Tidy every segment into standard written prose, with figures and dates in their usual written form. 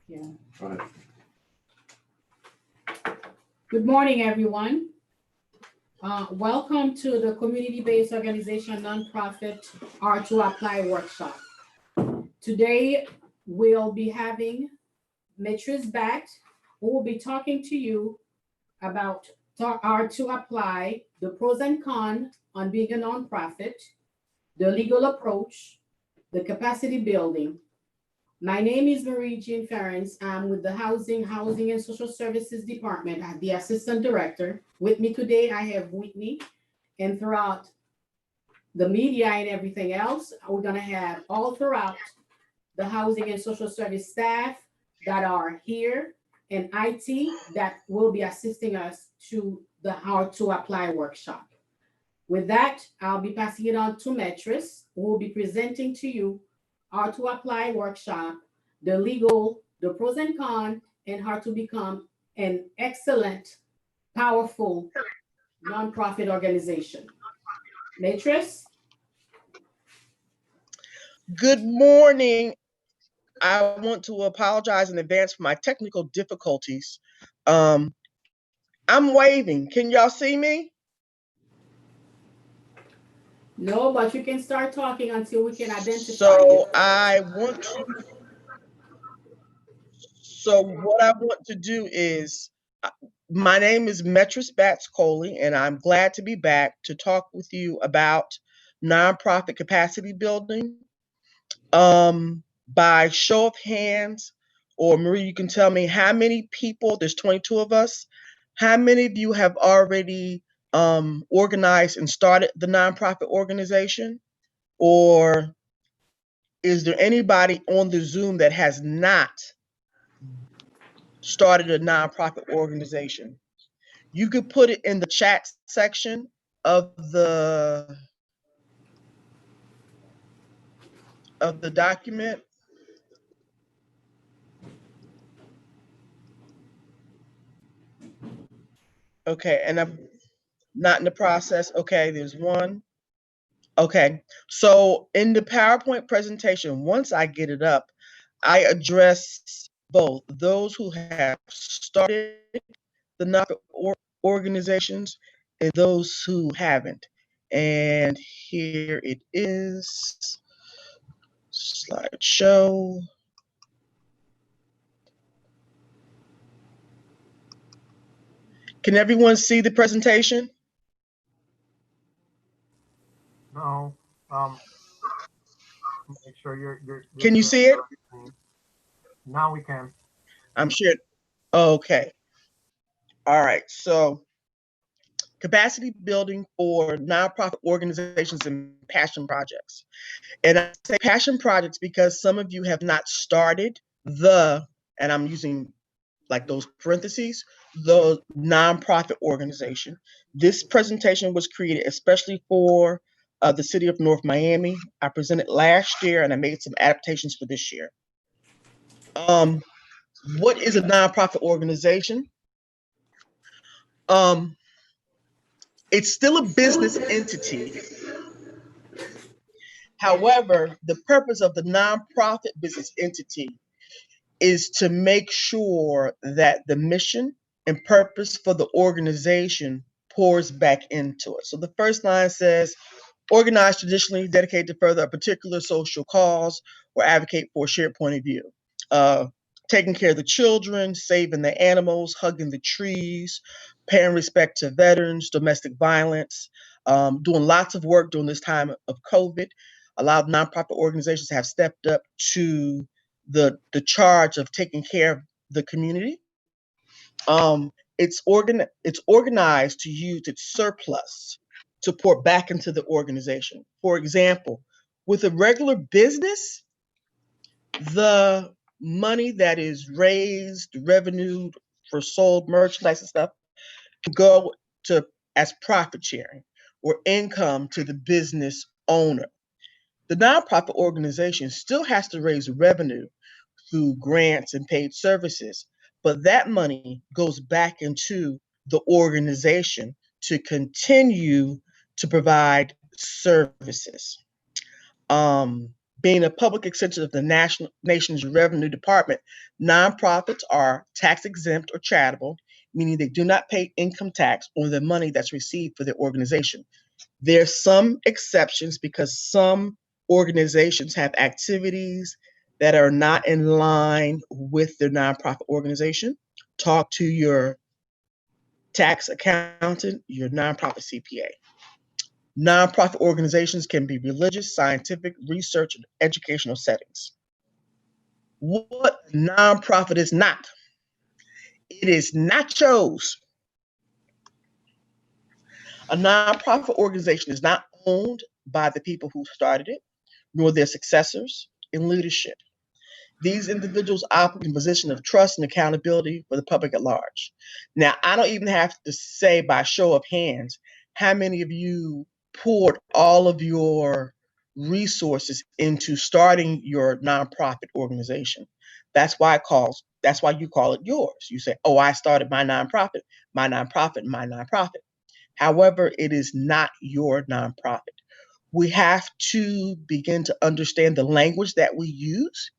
Yeah. Go ahead. Good morning, everyone. Welcome to the community-based organization nonprofit R2Apply workshop. Today, we'll be having Mitris Bat, who will be talking to you about R2Apply, the pros and cons on being a nonprofit, the legal approach, the capacity building. My name is Marie Jean Ferens. I'm with the Housing and Social Services Department as the Assistant Director. With me today, I have Whitney, and throughout the media and everything else, we're gonna have all throughout the Housing and Social Service staff that are here and IT that will be assisting us to the How to Apply workshop. With that, I'll be passing it on to Metris, who will be presenting to you how to apply workshop, the legal, the pros and cons, and how to become an excellent, powerful nonprofit organization. Metris? Good morning. I want to apologize in advance for my technical difficulties. I'm waving. Can y'all see me? No, but you can start talking until we can identify So you. I want to, so what I want to do is, my name is Metris Batts Coley, and I'm glad to be back to talk with you about nonprofit capacity building. By show of hands, or Marie, you can tell me how many people, there's 22 of us, how many of you have already organized and started the nonprofit organization? Or is there anybody on the Zoom that has not started a nonprofit organization? You could put it in the chat section of the document. Okay, and I'm not in the process. Okay, there's one. Okay, so in the PowerPoint presentation, once I get it up, I address both those who have started the nonprofit organizations and those who haven't. And here it is, slideshow. Can everyone see the presentation? No. Make sure you're Can you see it? Now we can. I'm sure. Okay. All right. So capacity building for nonprofit organizations and passion projects. And I say passion projects because some of you have not started and I'm using like those parentheses, the nonprofit organization. This presentation was created especially for the city of North Miami. I presented last year and I made some adaptations for this year. What is a nonprofit organization? It's still a business entity. However, the purpose of the nonprofit business entity is to make sure that the mission and purpose for the organization pours back into it. So the first line says, organized traditionally, dedicated to further a particular social cause or advocate for a shared point of view. Taking care of the children, saving the animals, hugging the trees, paying respect to veterans, domestic violence, doing lots of work during this time of COVID. A lot of nonprofit organizations have stepped up to the charge of taking care of the community. It's organized to use its surplus to pour back into the organization. For example, with a regular business, the money that is raised, revenue for sold merchandise and stuff, can go to as profit sharing or income to the business owner. The nonprofit organization still has to raise revenue through grants and paid services, but that money goes back into the organization to continue to provide services. Being a public extension of the nation's revenue department, nonprofits are tax exempt or charitable, meaning they do not pay income tax on the money that's received for their organization. There's some exceptions because some organizations have activities that are not in line with their nonprofit organization. Talk to your tax accountant, your nonprofit CPA. Nonprofit organizations can be religious, scientific, research, and educational settings. What a nonprofit is not? It is nachos. A nonprofit organization is not owned by the people who started it, nor their successors in leadership. These individuals operate in a position of trust and accountability for the public at large. Now, I don't even have to say by show of hands how many of you poured all of your resources into starting your nonprofit organization. That's why you call it yours. You say, "Oh, I started my nonprofit, my nonprofit, my nonprofit." However, it is not your nonprofit. We have to begin to understand the language that we use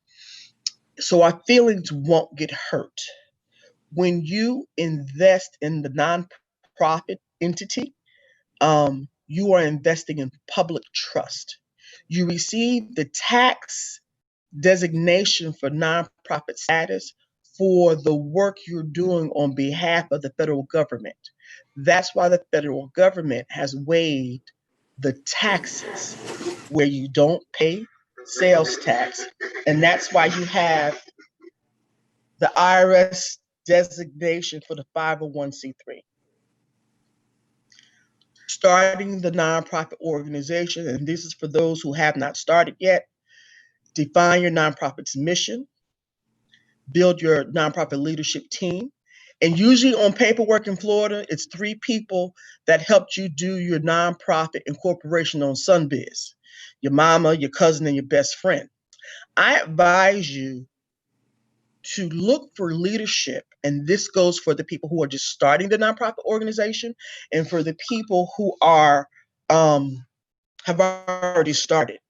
so our feelings won't get hurt. When you invest in the nonprofit entity, you are investing in public trust. You receive the tax designation for nonprofit status for the work you're doing on behalf of the federal government. That's why the federal government has waived the taxes where you don't pay sales tax. And that's why you have the IRS designation for the 501c3. Starting the nonprofit organization, and this is for those who have not started yet, define your nonprofit's mission, build your nonprofit leadership team. And usually on paperwork in Florida, it's 3 people that helped you do your nonprofit incorporation on SunBiz: your mama, your cousin, and your best friend. I advise you to look for leadership, and this goes for the people who are just starting the nonprofit organization and for the people who are have already started.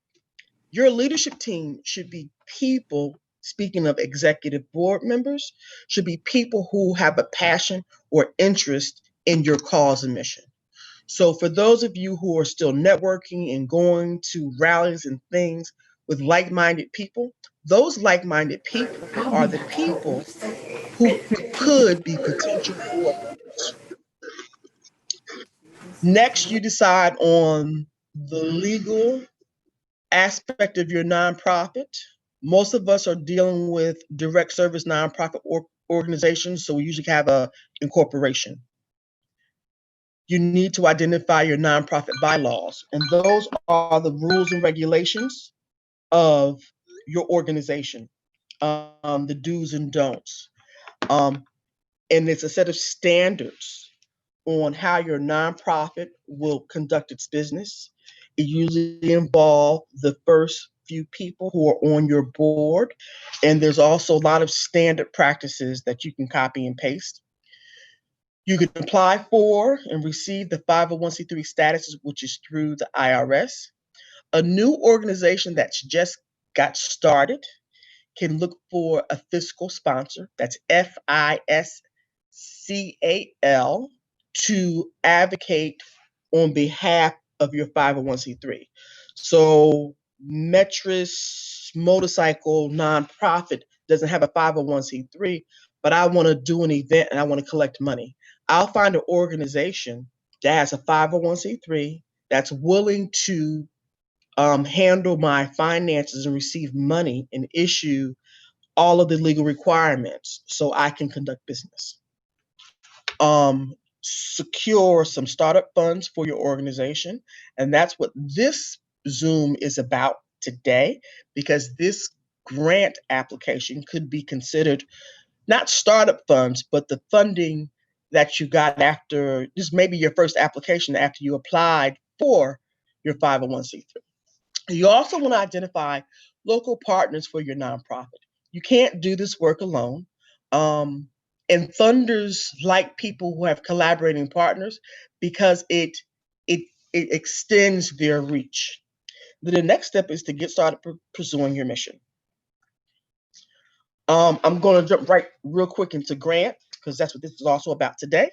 Your leadership team should be people, speaking of executive board members, should be people who have a passion or interest in your cause and mission. So for those of you who are still networking and going to rallies and things with like-minded people, those like-minded people are the people who could be potential board members. Next, you decide on the legal aspect of your nonprofit. Most of us are dealing with direct service nonprofit organizations, so we usually have a incorporation. You need to identify your nonprofit bylaws, and those are the rules and regulations of your organization, the do's and don'ts. And it's a set of standards on how your nonprofit will conduct its business. It usually involves the first few people who are on your board, and there's also a lot of standard practices that you can copy and paste. You can apply for and receive the 501c3 status, which is through the IRS. A new organization that's just got started can look for a fiscal sponsor, that's FISCAL, to advocate on behalf of your 501c3. So Metris Motorcycle Nonprofit doesn't have a 501c3, but I want to do an event and I want to collect money. I'll find an organization that has a 501c3 that's willing to handle my finances and receive money and issue all of the legal requirements so I can conduct business. Secure some startup funds for your organization. And that's what this Zoom is about today, because this grant application could be considered not startup funds, but the funding that you got after this may be your first application after you applied for your 501c3. You also want to identify local partners for your nonprofit. You can't do this work alone. And funders like people who have collaborating partners because it extends their reach. Then the next step is to get started pursuing your mission. I'm going to jump right real quick into grant because that's what this is also about today.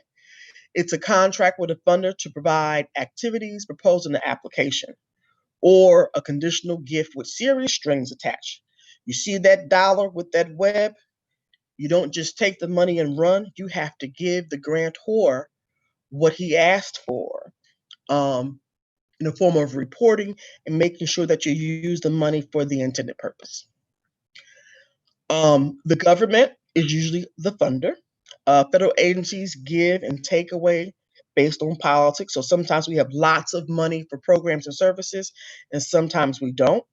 It's a contract with a funder to provide activities proposed in the application or a conditional gift with serious strings attached. You see that dollar with that web? You don't just take the money and run. You have to give the grantor what he asked for in the form of reporting and making sure that you use the money for the intended purpose. The government is usually the funder. Federal agencies give and take away based on politics. So sometimes we have lots of money for programs and services, and sometimes we don't.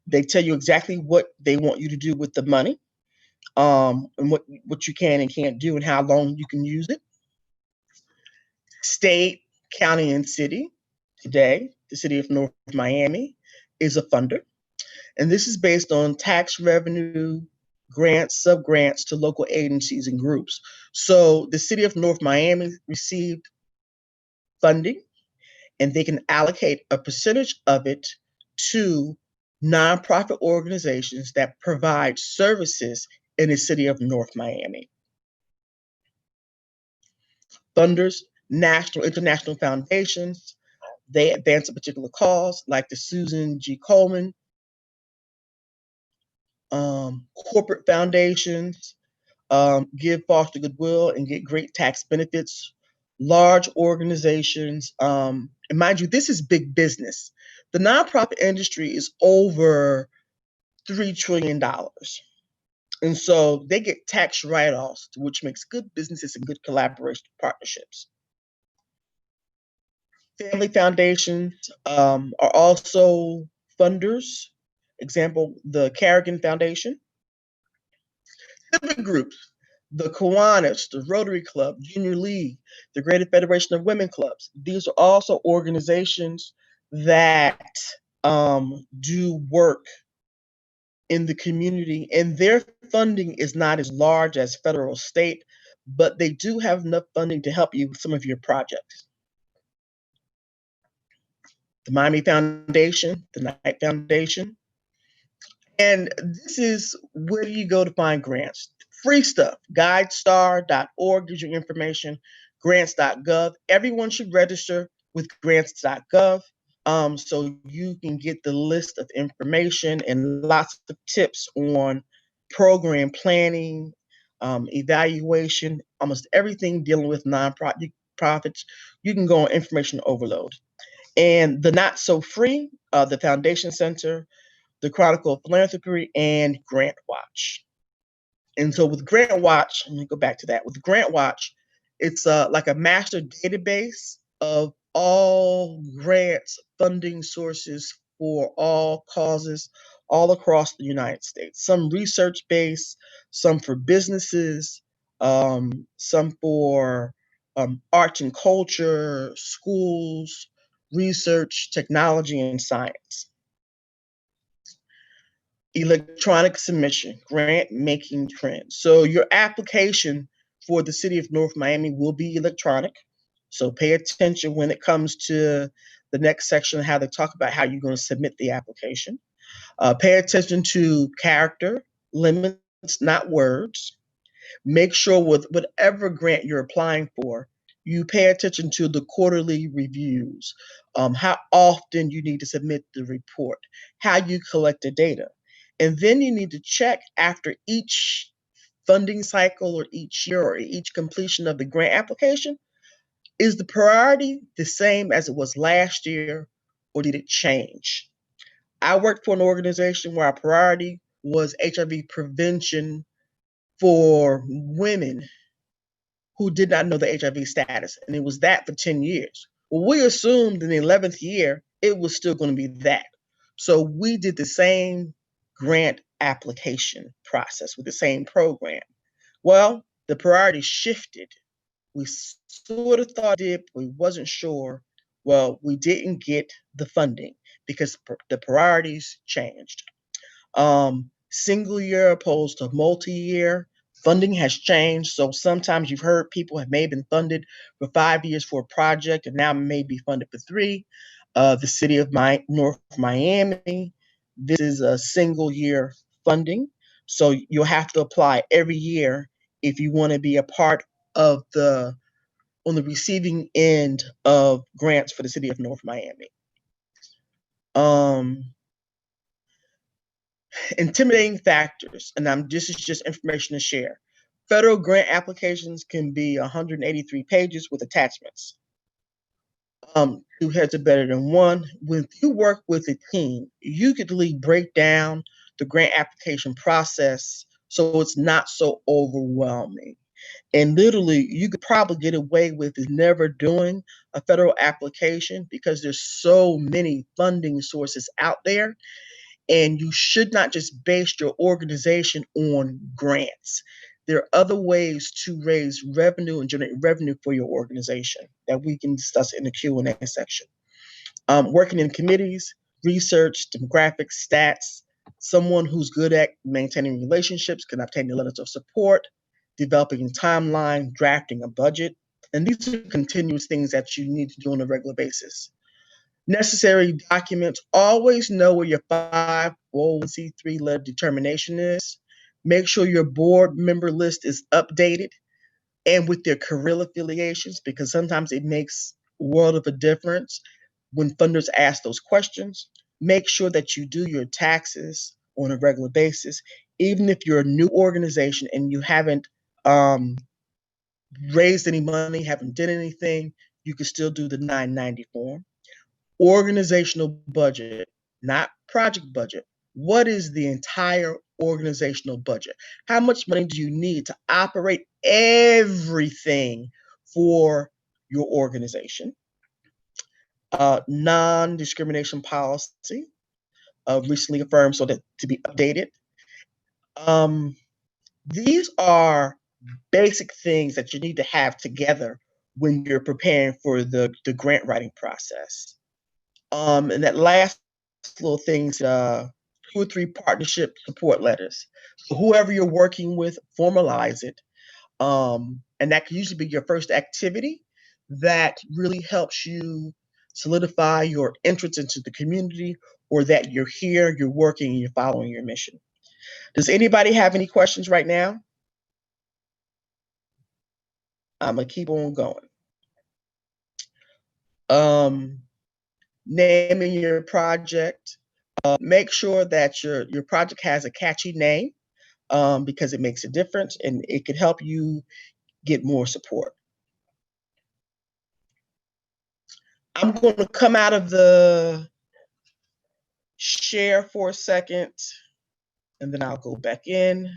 They tell you exactly what they want you to do with the money, and what you can and can't do, and how long you can use it. State, county, and city. Today, the city of North Miami is a funder. And this is based on tax revenue, grants, sub-grants to local agencies and groups. So the city of North Miami received funding, and they can allocate a percentage of it to nonprofit organizations that provide services in the city of North Miami. Funders, national, international foundations, they advance a particular cause, like the Susan G. Komen. Corporate foundations give foster goodwill and get great tax benefits. Large organizations, and mind you, this is big business. The nonprofit industry is over $3 trillion. And so they get tax write-offs, which makes good businesses and good collaboration partnerships. Family foundations are also funders. Example, the Carrigan Foundation. Civic groups, the Kiwanis, the Rotary Club, Junior League, the Greater Federation of Women Clubs. These are also organizations that do work in the community, and their funding is not as large as federal state, but they do have enough funding to help you with some of your projects. The Miami Foundation, the Knight Foundation. And this is where do you go to find grants? Free stuff. GuideStar.org gives you information. Grants.gov. Everyone should register with grants.gov, so you can get the list of information and lots of tips on program planning, evaluation, almost everything dealing with nonprofits. You can go on information overload. And the not so free, the Foundation Center, the Chronicle of Philanthropy, and Grant Watch. And so with Grant Watch, let me go back to that. With Grant Watch, it's like a master database of all grants, funding sources for all causes all across the United States. Some research-based, some for businesses, some for arts and culture, schools, research, technology, and science. Electronic submission, grant making trend. So your application for the city of North Miami will be electronic. So pay attention when it comes to the next section, how they talk about how you're going to submit the application. Pay attention to character limits, not words. Make sure with whatever grant you're applying for, you pay attention to the quarterly reviews, how often you need to submit the report, how you collect the data. And then you need to check after each funding cycle or each year or each completion of the grant application, is the priority the same as it was last year or did it change? I worked for an organization where our priority was HIV prevention for women who did not know the HIV status, and it was that for 10 years. Well, we assumed in the 11th year it was still going to be that. So we did the same grant application process with the same program. Well, the priority shifted. We sort of thought it did, but we wasn't sure. Well, we didn't get the funding because the priorities changed. Single year opposed to multi-year. Funding has changed. So sometimes you've heard people may have been funded for 5 years for a project and now may be funded for 3. the city of North Miami. This is a single year funding, so you'll have to apply every year if you want to be a part of the on the receiving end of grants for the city of North Miami. Um, intimidating factors, and this is just information to share. Federal grant applications can be 183 pages with attachments. Two heads are better than one. When you work with a team, you could really break down the grant application process so it's not so overwhelming. And literally, you could probably get away with never doing a federal application because there's so many funding sources out there, and you should not just base your organization on grants. There are other ways to raise revenue and generate revenue for your organization that we can discuss in the Q&A section. Working in committees, research, demographics, stats, someone who's good at maintaining relationships can obtain the letters of support, developing a timeline, drafting a budget. And these are continuous things that you need to do on a regular basis. Necessary documents, always know where your 501c3 letter determination is. Make sure your board member list is updated and with their career affiliations, because sometimes it makes a world of a difference when funders ask those questions. Make sure that you do your taxes on a regular basis. Even if you're a new organization and you haven't raised any money, haven't done anything, you can still do the 990 form. Organizational budget, not project budget. What is the entire organizational budget? How much money do you need to operate everything for your organization? Non-discrimination policy, recently affirmed so that to be updated. These are basic things that you need to have together when you're preparing for the grant writing process. And that last little things, 2 or 3 partnership support letters. So whoever you're working with, formalize it. And that can usually be your first activity that really helps you solidify your entrance into the community, or that you're here, you're working, and you're following your mission. Does anybody have any questions right now? I'm gonna keep on going. Naming your project. Make sure that your project has a catchy name, because it makes a difference and it can help you get more support. I'm going to come out of the share for a second, and then I'll go back in.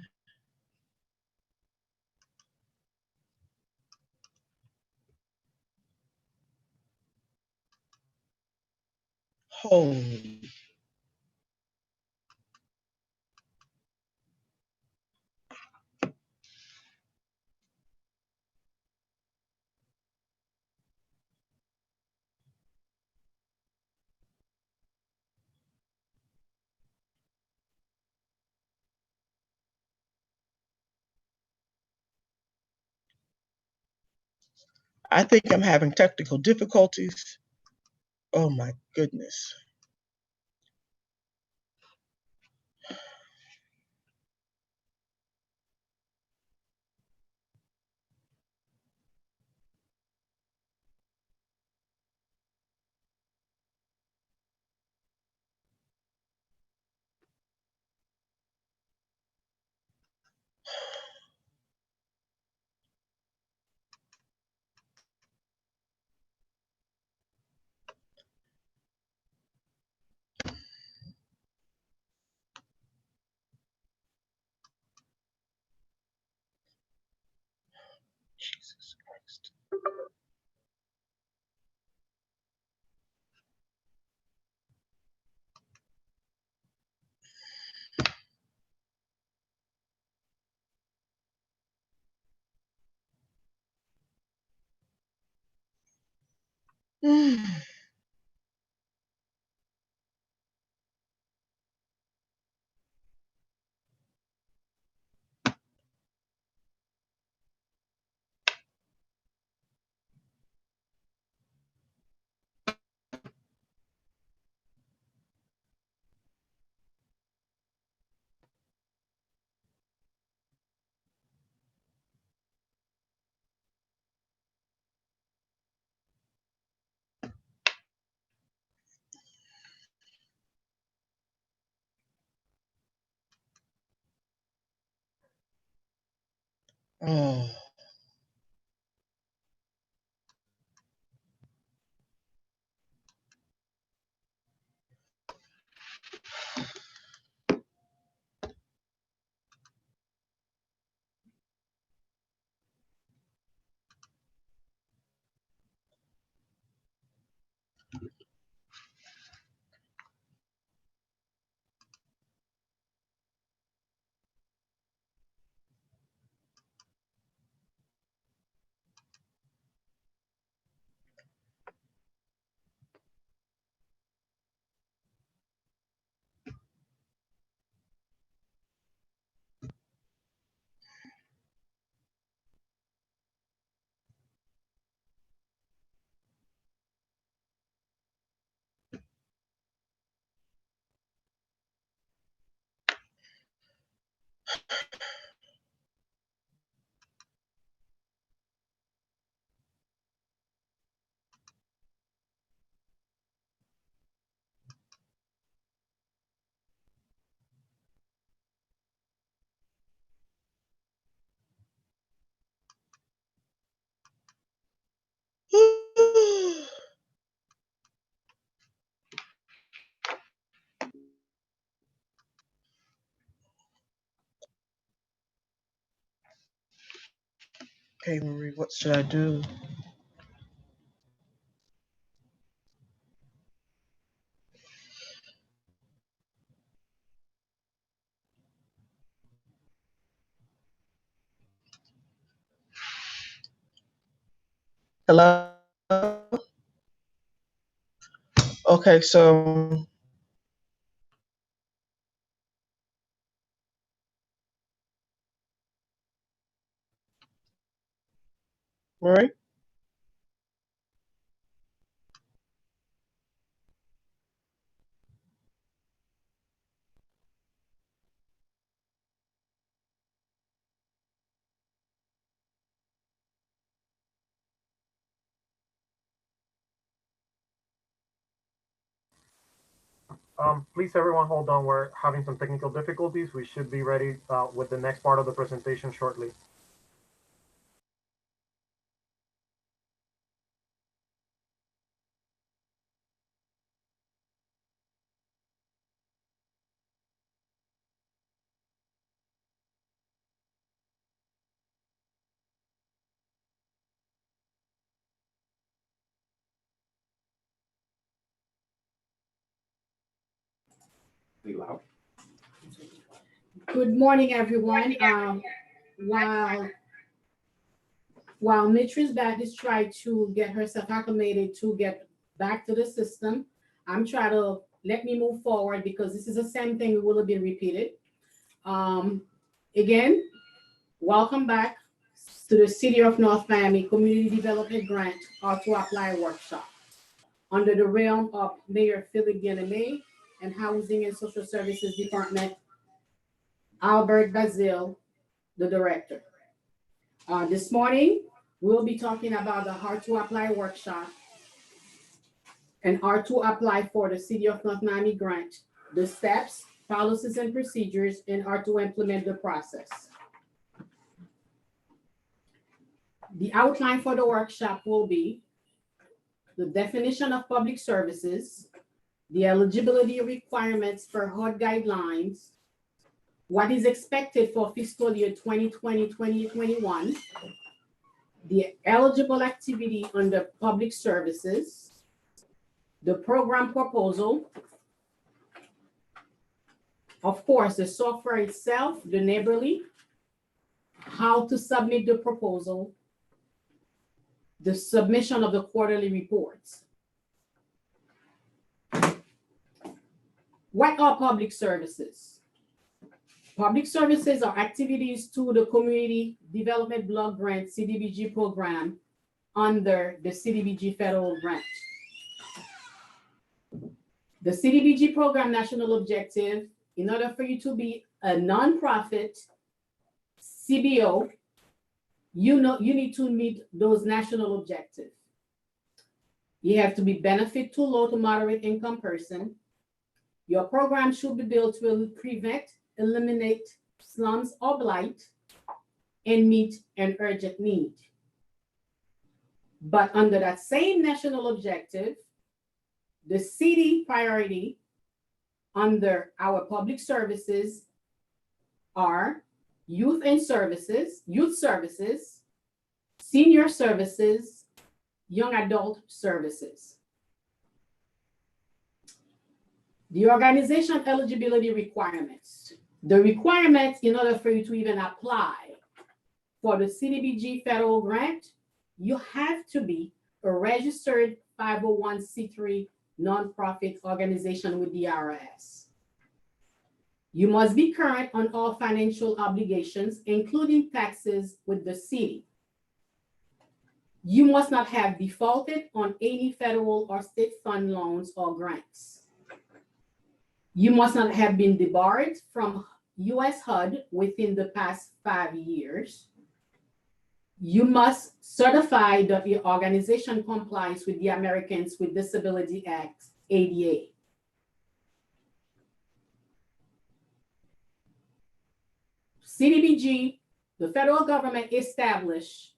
Holy. I think I'm having technical difficulties. Oh my goodness. Jesus Christ. Oh. Okay, Marie, what should I do? Hello? Okay, so Marie? Please, everyone, hold on. We're having some technical difficulties. We should be ready with the next part of the presentation shortly. Good morning, everyone. While while Mitri's back is trying to get herself acclimated to get back to the system, I'm trying to let me move forward because this is the same thing will be repeated. Um, Again, welcome back to the City of North Miami Community Development Grant or to Apply workshop under the realm of Mayor Philip Ganame and Housing and Social Services Department Albert Bazil, the director. This morning, we'll be talking about the How to Apply workshop and how to apply for the City of North Miami grant, the steps, policies, and procedures, and how to implement the process. The outline for the workshop will be the definition of public services, the eligibility requirements for HUD guidelines, what is expected for fiscal year 2020-2021, the eligible activity under public services, the program proposal, of course, the software itself, the neighborly, how to submit the proposal, the submission of the quarterly reports. What are public services? Public services are activities to the Community Development Block Grant CDBG program under the CDBG federal grant. The CDBG program national objective, in order for you to be a nonprofit CBO, you need to meet those national objectives. You have to be benefit to low to moderate income person. Your program should be built to prevent, eliminate slums or blight, and meet an urgent need. But under that same national objective, the city priority under our public services are youth services, senior services, young adult services. The organization eligibility requirements. The requirements in order for you to even apply for the CDBG federal grant, you have to be a registered 501c3 nonprofit organization with the IRS. You must be current on all financial obligations, including taxes with the city. You must not have defaulted on any federal or state fund loans or grants. You must not have been debarred from US HUD within the past 5 years. You must certify that the organization complies with the Americans with Disability Act, ADA. CDBG, the federal government established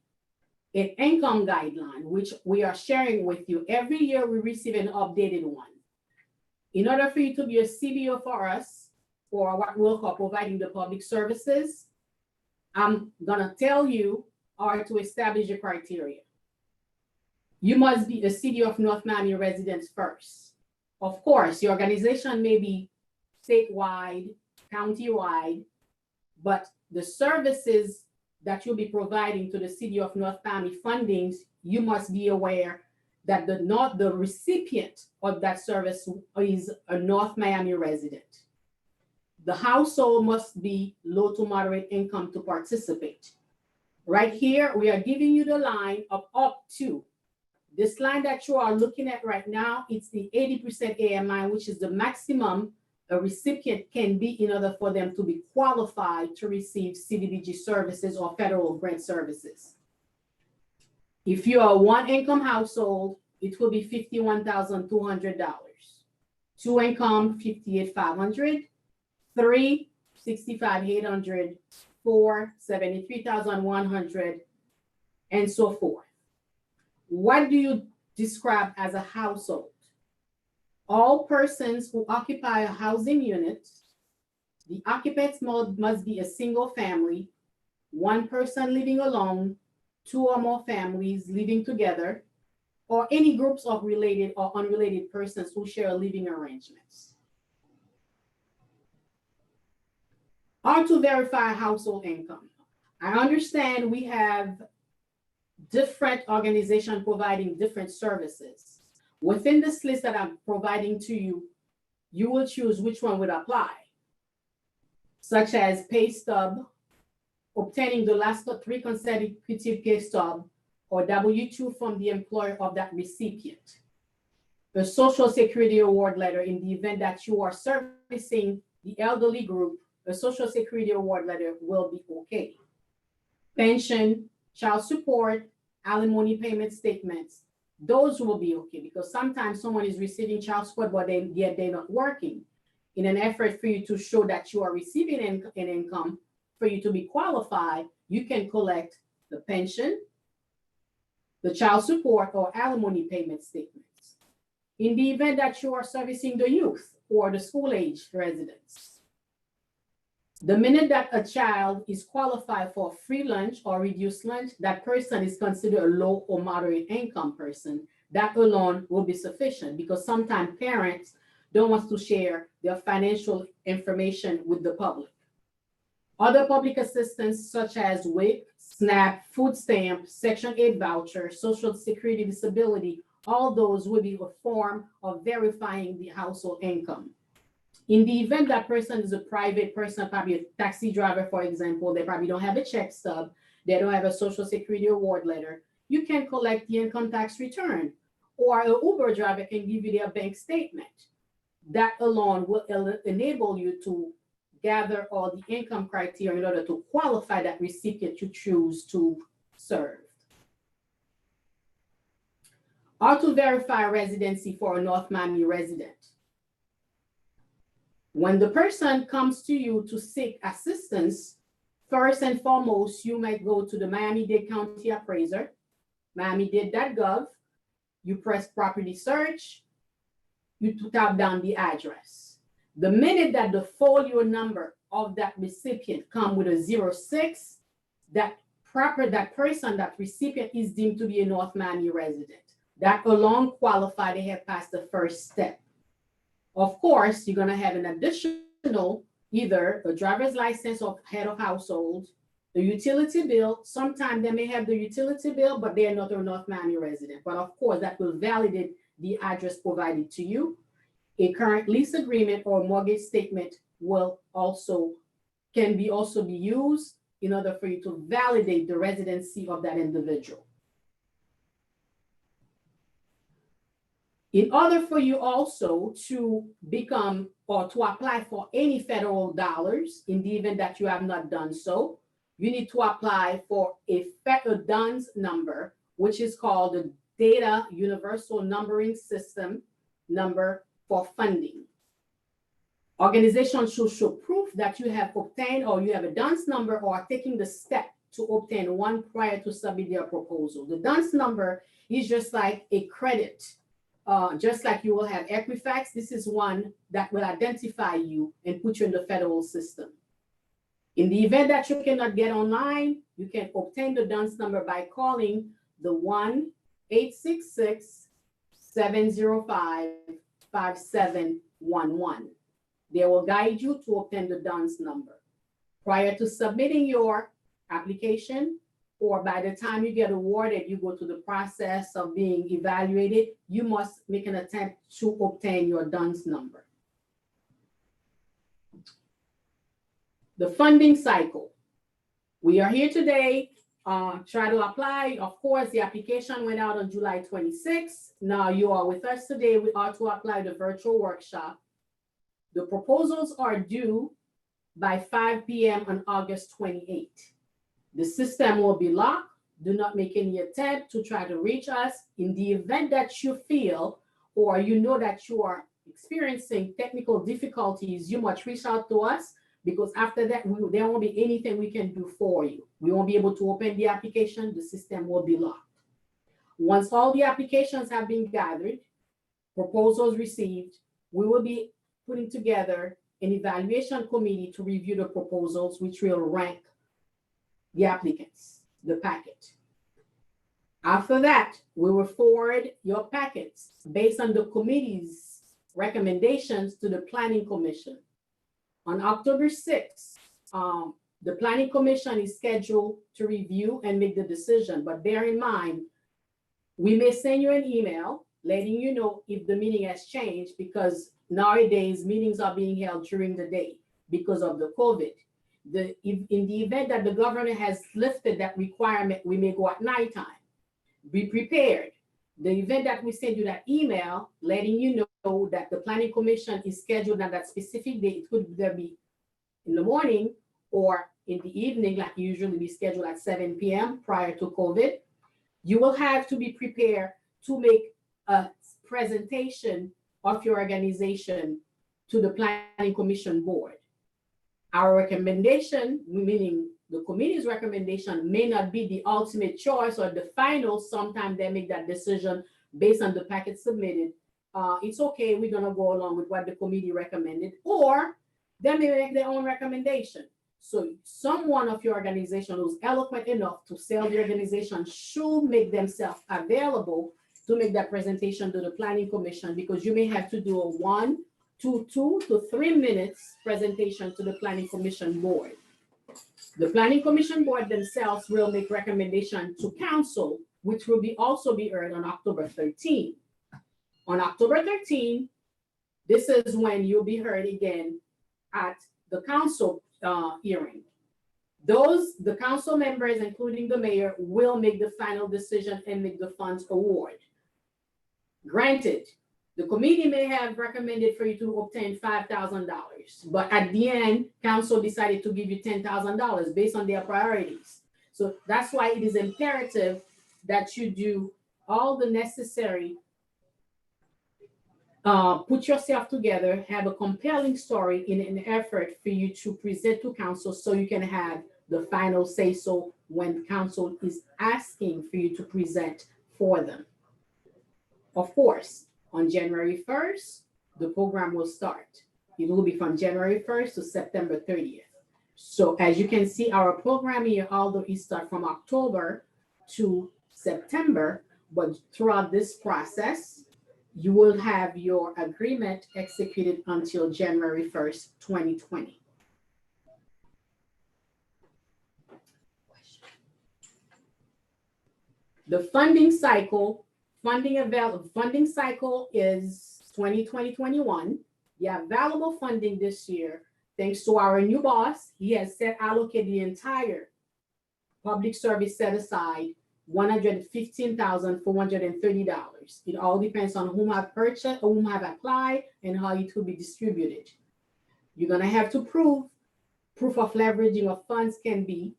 an income guideline, which we are sharing with you. Every year we receive an updated one. In order for you to be a CBO for us, or what we'll call providing the public services, I'm gonna tell you how to establish your criteria. You must be a City of North Miami resident first. Of course, your organization may be statewide, countywide, but the services that you'll be providing to the City of North Miami fundings, you must be aware that the recipient of that service is a North Miami resident. The household must be low to moderate income to participate. Right here, we are giving you the line of up to. This line that you are looking at right now, it's the 80% AMI, which is the maximum a recipient can be in order for them to be qualified to receive CDBG services or federal grant services. If you are a one-income household, it will be $51,200. Two income, $58,500. Three, $65,800. Four, $73,100, and so forth. What do you describe as a household? All persons who occupy a housing unit, the occupants must be a single family, one person living alone, two or more families living together, or any groups of related or unrelated persons who share living arrangements. How to verify household income. I understand we have different organizations providing different services. Within this list that I'm providing to you, you will choose which one would apply, such as pay stub, obtaining the last 3 consecutive pay stub, or W-2 from the employer of that recipient. The Social Security Award letter in the event that you are servicing the elderly group, the Social Security Award letter will be okay. Pension, child support, alimony payment statements, those will be okay, because sometimes someone is receiving child support, but yet they're not working. In an effort for you to show that you are receiving an income, for you to be qualified, you can collect the pension, the child support, or alimony payment statements. In the event that you are servicing the youth or the school-age residents, the minute that a child is qualified for free lunch or reduced lunch, that person is considered a low or moderate income person. That alone will be sufficient, because sometimes parents don't want to share their financial information with the public. Other public assistance such as WIC, SNAP, food stamp, Section 8 voucher, Social Security disability, all those will be a form of verifying the household income. In the event that person is a private person, probably a taxi driver, for example, they probably don't have a check stub, they don't have a Social Security Award letter, you can collect the income tax return, or an Uber driver can give you their bank statement. That alone will enable you to gather all the income criteria in order to qualify that recipient you choose to serve. How to verify residency for a North Miami resident. When the person comes to you to seek assistance First and foremost, you might go to the Miami-Dade County Appraiser, miamidade.gov. You press property search, you tap down the address. The minute that the folio number of that recipient come with a 06, that person, that recipient is deemed to be a North Miami resident. That alone qualify, they have passed the first step. Of course, you're gonna have an additional, either a driver's license or head of household, the utility bill. Sometimes they may have the utility bill, but they are not a North Miami resident. But of course, that will validate the address provided to you. A current lease agreement or mortgage statement will also be used in order for you to validate the residency of that individual. In order for you also to become or to apply for any federal dollars, in the event that you have not done so, you need to apply for a federal DUNS number, which is called the Data Universal Numbering System number for funding. Organizations should show proof that you have obtained or you have a DUNS number or are taking the step to obtain one prior to submit their proposal. The DUNS number is just like a credit. Just like you will have Equifax, this is one that will identify you and put you in the federal system. In the event that you cannot get online, you can obtain the DUNS number by calling the 1-866-705-5711. They will guide you to obtain the DUNS number. Prior to submitting your application, or by the time you get awarded, you go through the process of being evaluated, you must make an attempt to obtain your DUNS number. The funding cycle. We are here today, try to apply. Of course, the application went out on July 26th. Now you are with us today. We are to apply the virtual workshop. The proposals are due by 5 p.m. on August 28th. The system will be locked. Do not make any attempt to try to reach us. In the event that you feel or you know that you are experiencing technical difficulties, you must reach out to us, because after that, there won't be anything we can do for you. We won't be able to open the application. The system will be locked. Once all the applications have been gathered, proposals received, we will be putting together an evaluation committee to review the proposals, which will rank the applicants, the packet. After that, we will forward your packets based on the committee's recommendations to the Planning Commission. On October 6th, the Planning Commission is scheduled to review and make the decision, but bear in mind, we may send you an email letting you know if the meeting has changed, because nowadays meetings are being held during the day because of the COVID. In the event that the governor has lifted that requirement, we may go at nighttime. Be prepared. The event that we send you that email letting you know that the Planning Commission is scheduled on that specific day, it could either be in the morning or in the evening, like usually we schedule at 7 p.m. prior to COVID. You will have to be prepared to make a presentation of your organization to the Planning Commission board. Our recommendation, meaning the committee's recommendation, may not be the ultimate choice or the final. Sometimes they make that decision based on the packet submitted. It's okay, we're gonna go along with what the committee recommended, or they may make their own recommendation. So someone of your organization who's eloquent enough to sell the organization should make themselves available to make that presentation to the Planning Commission, because you may have to do a 1 to 2 to 3 minutes presentation to the Planning Commission board. The Planning Commission board themselves will make recommendation to council, which will also be heard on October 13. On October 13, this is when you'll be heard again at the council hearing. The council members, including the mayor, will make the final decision and make the funds award. Granted, the committee may have recommended for you to obtain $5,000, but at the end, council decided to give you $10,000 based on their priorities. So that's why it is imperative that you do all the necessary, put yourself together, have a compelling story in an effort for you to present to council so you can have the final say-so when council is asking for you to present for them. Of course, on January 1st, the program will start. It will be from January 1st to September 30th. So as you can see, our program here, although it starts from October to September, but throughout this process, you will have your agreement executed until January 1st, 2020. The funding cycle is 2020-21. The available funding this year, thanks to our new boss, he has allocated the entire public service set aside $115,430. It all depends on whom have purchased, or whom have applied, and how it will be distributed. You're gonna have to proof of leveraging of funds can be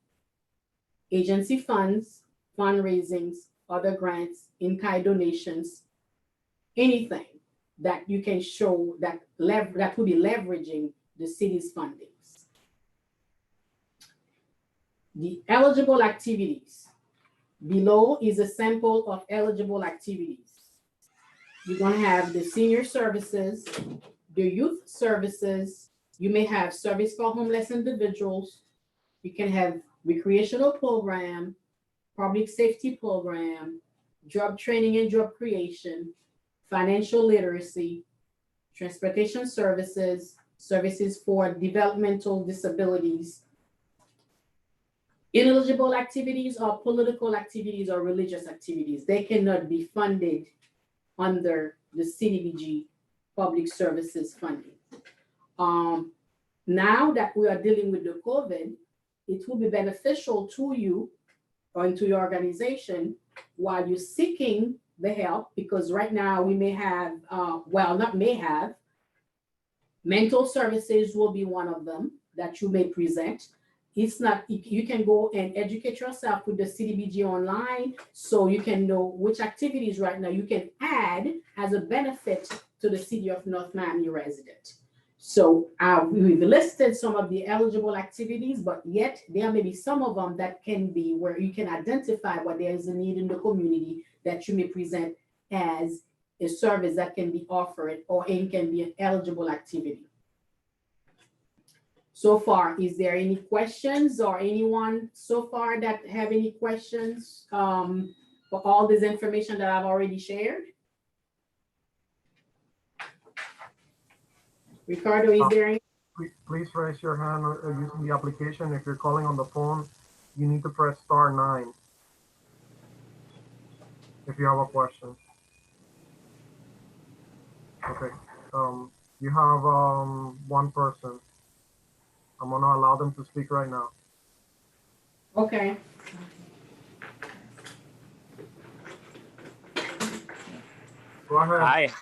agency funds, fundraisings, other grants, in-kind donations, anything that you can show that will be leveraging the city's fundings. The eligible activities. Below is a sample of eligible activities. You're going to have the senior services, the youth services. You may have service for homeless individuals. You can have recreational program, public safety program, job training and job creation, financial literacy, transportation services, services for developmental disabilities. Ineligible activities are political activities or religious activities. They cannot be funded under the CDBG public services funding. Now that we are dealing with the COVID, it will be beneficial to you or into your organization while you're seeking the help, because right now we may have, mental services will be one of them that you may present. It's not, you can go and educate yourself with the CDBG online so you can know which activities right now you can add as a benefit to the city of North Miami resident. So we've listed some of the eligible activities, but yet there may be some of them that can be where you can identify what there is a need in the community that you may present as a service that can be offered or it can be an eligible activity. So far, is there any questions or anyone so far that have any questions for all this information that I've already shared? Ricardo, is there any? Please raise your hand using the application. If you're calling on the phone, you need to press *9 if you have a question. Okay, you have one person. I'm gonna allow them to speak right now. Okay. Go ahead.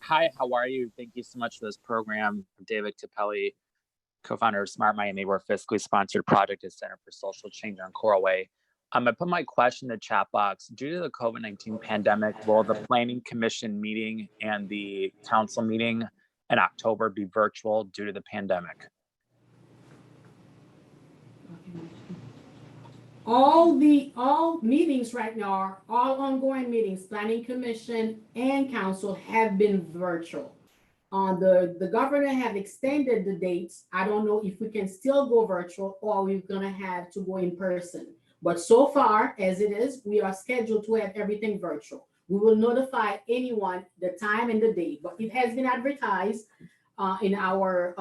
Hi, how are you? Thank you so much for this program. I'm David Capelli, co-founder of Smart Miami. We're a fiscally sponsored project at Center for Social Change on Coral Way. I put my question in the chat box. Due to the COVID-19 pandemic, will the Planning Commission meeting and the council meeting in October be virtual due to the pandemic? All meetings right now are all ongoing meetings. Planning Commission and council have been virtual. The governor have extended the dates. I don't know if we can still go virtual or we're gonna have to go in person. But so far as it is, we are scheduled to have everything virtual. We will notify anyone the time and the date, but it has been advertised in our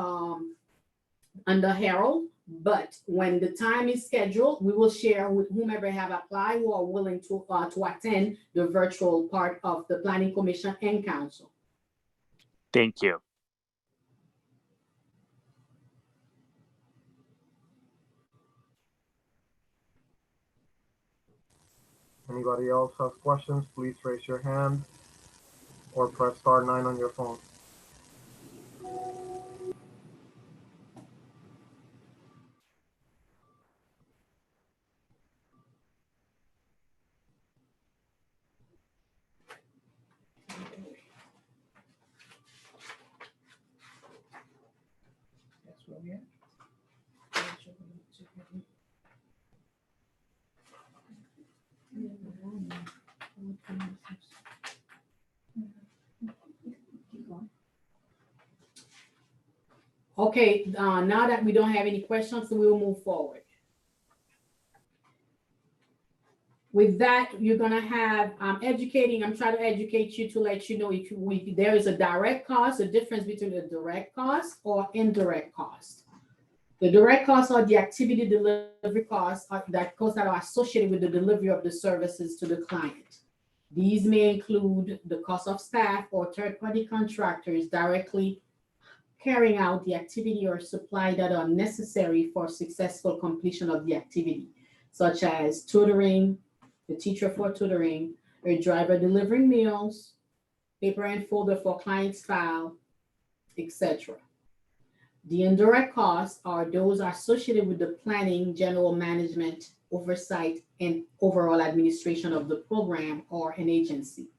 under Herald. But when the time is scheduled, we will share with whomever have applied who are willing to attend the virtual part of the Planning Commission and Council. Thank you. Anybody else has questions, please raise your hand or press *9 on your phone. Okay, now that we don't have any questions, we will move forward. With that, you're gonna have, I'm trying to educate you to let you know if there is a direct cost, a difference between a direct cost or indirect cost. The direct costs are the activity delivery costs that are associated with the delivery of the services to the client. These may include the cost of staff or third-party contractors directly carrying out the activity or supply that are necessary for successful completion of the activity, such as tutoring, the teacher for tutoring, a driver delivering meals, paper and folder for client's file, etc. The indirect costs are those associated with the planning, general management, oversight, and overall administration of the program or an agency.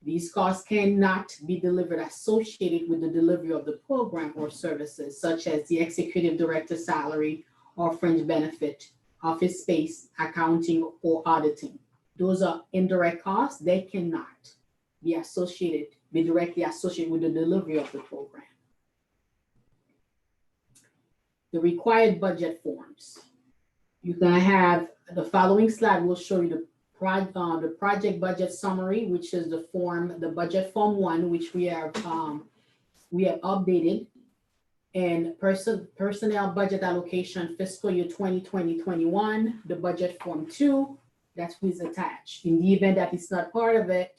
These costs cannot be delivered associated with the delivery of the program or services, such as the executive director's salary or fringe benefit, office space, accounting, or auditing. Those are indirect costs. They cannot be directly associated with the delivery of the program. The required budget forms. You're gonna have, the following slide will show you the project budget summary, which is the budget form 1, which we have updated, and personnel budget allocation fiscal year 2020-21, the budget form 2, that is attached. In the event that it's not part of it,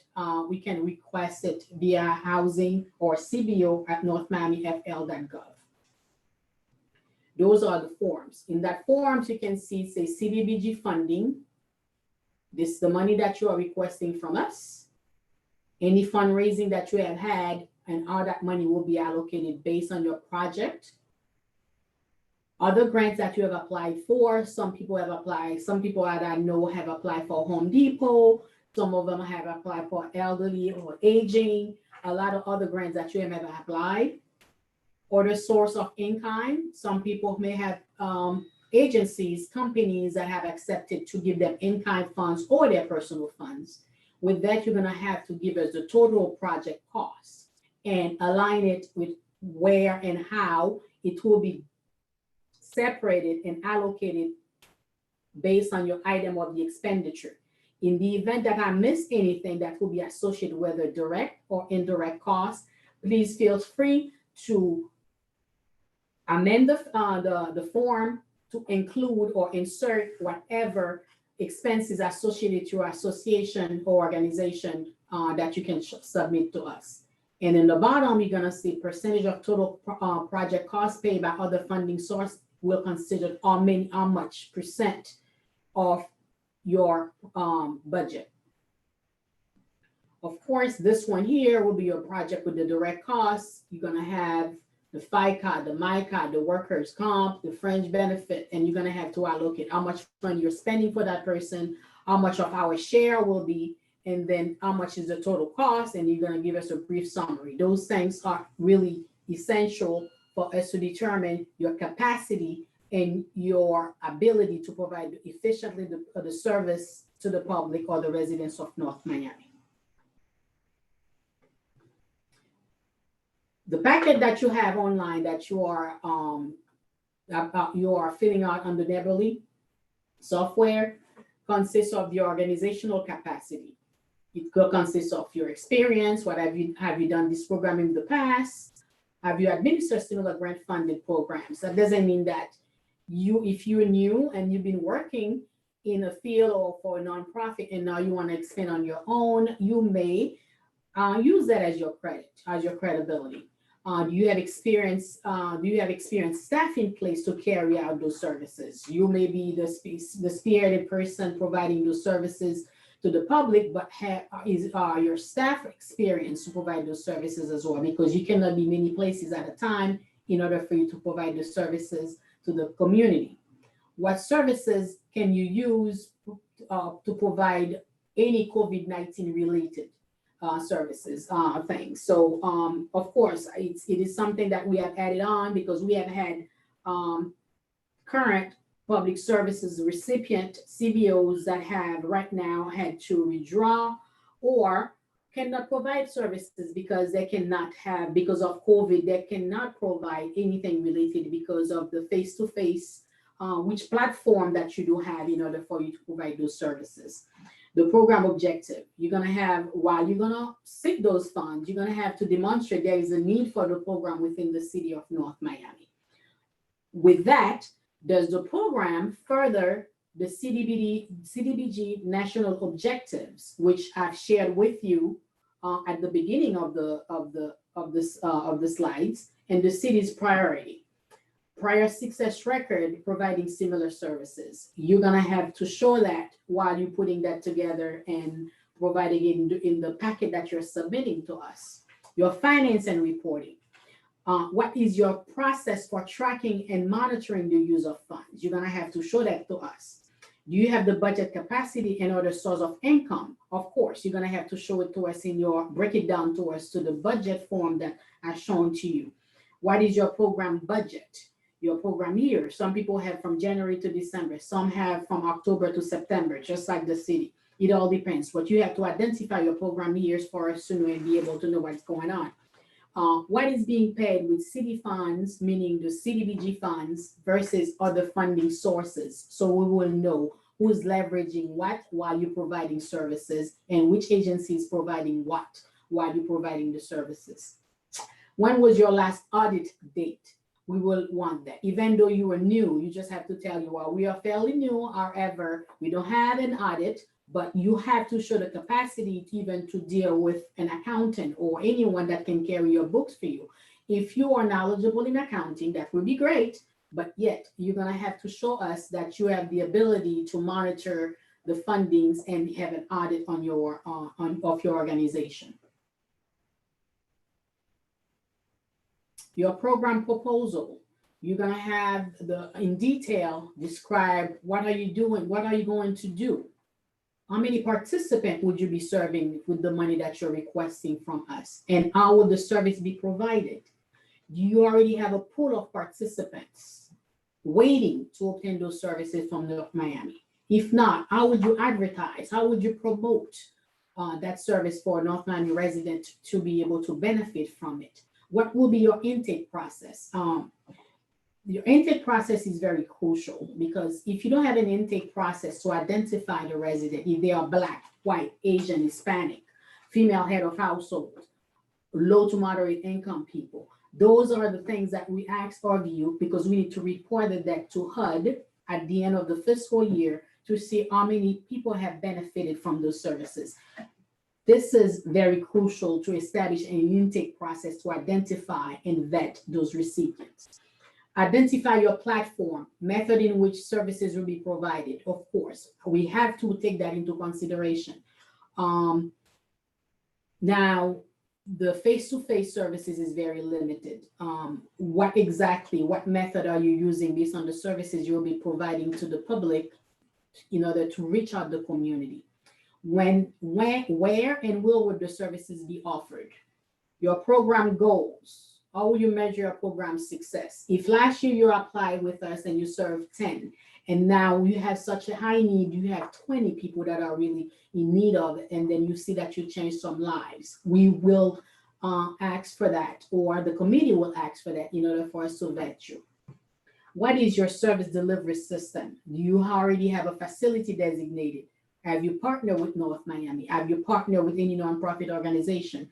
we can request it via housing or CBO at northmiamifl.gov. Those are the forms. In that forms, you can see, say, CDBG funding. This is the money that you are requesting from us. Any fundraising that you have had, and all that money will be allocated based on your project. Other grants that you have applied for, some people that I know have applied for Home Depot. Some of them have applied for elderly or aging. A lot of other grants that you have applied. Or the source of in-kind. Some people may have agencies, companies that have accepted to give them in-kind funds or their personal funds. With that, you're gonna have to give us the total project cost and align it with where and how it will be separated and allocated based on your item of the expenditure. In the event that I missed anything that will be associated with a direct or indirect cost, please feel free to amend the form to include or insert whatever expenses associated to your association or organization that you can submit to us. And in the bottom, you're gonna see percentage of total project costs paid by other funding source will consider how much percent of your budget. Of course, this one here will be your project with the direct costs. You're gonna have the FICA, the MICA, the workers' comp, the fringe benefit, and you're gonna have to allocate how much money you're spending for that person, how much of our share will be, and then how much is the total cost, and you're gonna give us a brief summary. Those things are really essential for us to determine your capacity and your ability to provide efficiently the service to the public or the residents of North Miami. The packet that you have online that you are filling out under Neberly software consists of your organizational capacity. It consists of your experience. What have you done this program in the past? Have you administered similar grant funded programs? That doesn't mean that if you're new and you've been working in a field or for a nonprofit and now you want to expand on your own, you may use that as your credit, as your credibility. Do you have experienced staff in place to carry out those services? You may be the spearheaded person providing those services to the public, but is your staff experienced to provide those services as well? Because you cannot be many places at a time in order for you to provide the services to the community. What services can you use to provide any COVID-19 related services things? So of course, it is something that we have added on because we have had current public services recipient CBOs that have right now had to withdraw or cannot provide services because they cannot have, because of COVID, they cannot provide anything related because of the face-to-face, which platform that you do have in order for you to provide those services. The program objective, you're gonna have, while you're gonna seek those funds, you're gonna have to demonstrate there is a need for the program within the city of North Miami. With that, does the program further the CDBG national objectives, which I've shared with you at the beginning of the slides, and the city's priority? Prior success record providing similar services. You're gonna have to show that while you're putting that together and providing it in the packet that you're submitting to us. Your finance and reporting. What is your process for tracking and monitoring the use of funds? You're gonna have to show that to us. Do you have the budget capacity and other source of income? Of course, you're gonna have to show it to us break it down to us to the budget form that I've shown to you. What is your program budget? Your program year. Some people have from January to December. Some have from October to September, just like the city. It all depends. But you have to identify your program years for us to know and be able to know what's going on. What is being paid with city funds, meaning the CDBG funds versus other funding sources. So we will know who's leveraging what while you're providing services and which agency is providing what while you're providing the services. When was your last audit date? We will want that. Even though you are new, you just have to tell you, well, we are fairly new, however, we don't have an audit, but you have to show the capacity even to deal with an accountant or anyone that can carry your books for you. If you are knowledgeable in accounting, that would be great, but yet you're gonna have to show us that you have the ability to monitor the fundings and have an audit on your of your organization. Your program proposal, you're gonna have in detail describe what are you doing, what are you going to do? How many participants would you be serving with the money that you're requesting from us? And how would the service be provided? Do you already have a pool of participants waiting to obtain those services from North Miami? If not, how would you advertise? How would you promote that service for a North Miami resident to be able to benefit from it? What will be your intake process? Your intake process is very crucial because if you don't have an intake process to identify the resident, if they are Black, white, Asian, Hispanic, female head of household, low to moderate income people, those are the things that we ask of you because we need to report that to HUD at the end of the fiscal year to see how many people have benefited from those services. This is very crucial to establish an intake process to identify and vet those recipients. Identify your platform, method in which services will be provided. Of course, we have to take that into consideration. Now, the face-to-face services is very limited. What method are you using based on the services you'll be providing to the public in order to reach out the community? When, where, and will the services be offered? Your program goals. How will you measure your program success? If last year you applied with us and you served 10, and now you have such a high need, you have 20 people that are really in need of it, and then you see that you change some lives, we will ask for that, or the committee will ask for that in order for us to vet you. What is your service delivery system? Do you already have a facility designated? Have you partnered with North Miami? Have you partnered with any nonprofit organization?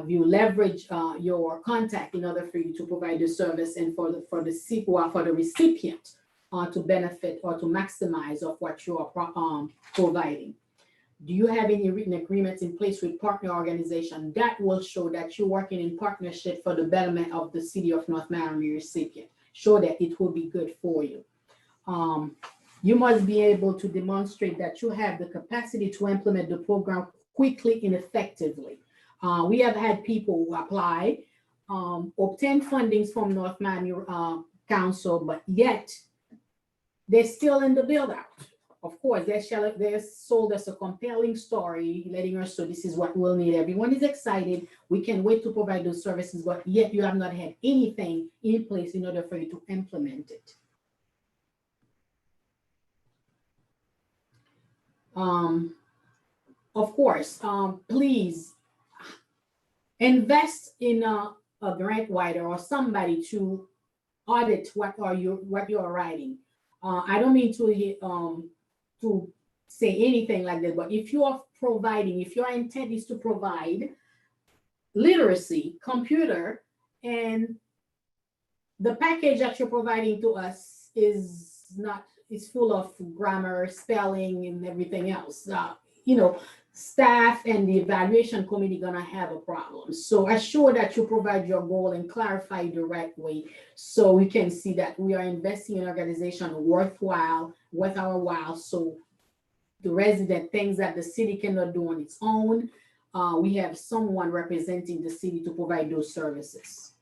You leverage your contact in order for you to provide the service and for the recipient to benefit or to maximize of what you are providing. Do you have any written agreements in place with partner organization that will show that you're working in partnership for the betterment of the city of North Miami recipient? Show that it will be good for you. You must be able to demonstrate that you have the capacity to implement the program quickly and effectively. We have had people who apply, obtain fundings from North Miami Council, but yet they're still in the build out. Of course, they sold us a compelling story, letting us know this is what we'll need. Everyone is excited. We can wait to provide those services, but yet you have not had anything in place in order for you to implement it. Of course, please invest in a grant writer or somebody to audit what you're writing. I don't mean to say anything like that, but if you are providing, if your intent is to provide literacy, computer, and the package that you're providing to us is full of grammar, spelling, and everything else. Staff and the evaluation committee gonna have a problem. So assure that you provide your goal and clarify the right way, so we can see that we are investing in an organization worth our while. So the resident things that the city cannot do on its own, we have someone representing the city to provide those services.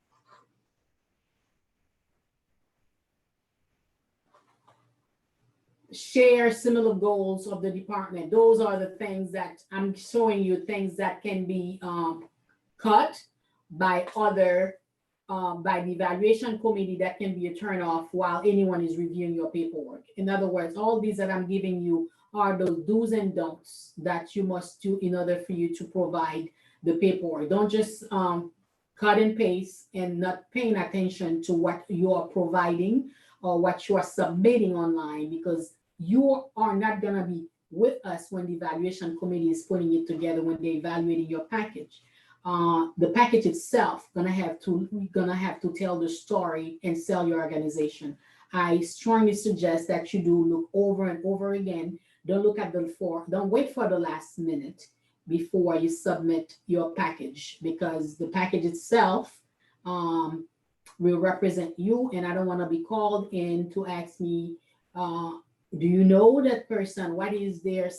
Share similar goals of the department. Those are the things that I'm showing you, things that can be cut by by the evaluation committee, that can be a turn off while anyone is reviewing your paperwork. In other words, all these that I'm giving you are those do's and don'ts that you must do in order for you to provide the paperwork. Don't just cut and paste and not paying attention to what you are providing or what you are submitting online, because you are not going to be with us when the evaluation committee is putting it together, when they're evaluating your package. The package itself gonna have to tell the story and sell your organization. I strongly suggest that you do look over and over again. Don't wait for the last minute before you submit your package, because the package itself will represent you, and I don't want to be called in to ask me, do you know that person? What is their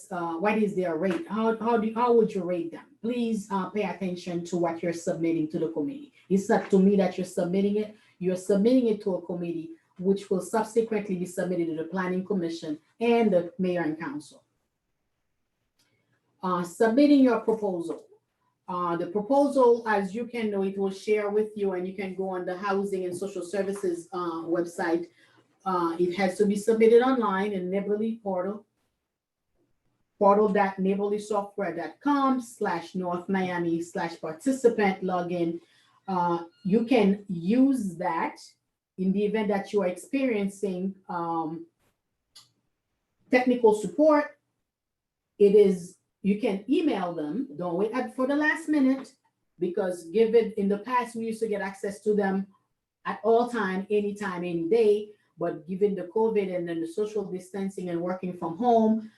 rate? How would you rate them? Please pay attention to what you're submitting to the committee. It's not to me that you're submitting it. You're submitting it to a committee, which will subsequently be submitted to the Planning Commission and the Mayor and Council. Submitting your proposal. The proposal, as you can know, it will share with you, and you can go on the Housing and Social Services website. It has to be submitted online in Neighborly portal, portal.neighborlysoftware.com/North Miami/participant login. You can use that in the event that you are experiencing technical support. You can email them. Don't wait for the last minute, because given in the past, we used to get access to them at all time, anytime, any day. But given the COVID and then the social distancing and working from home,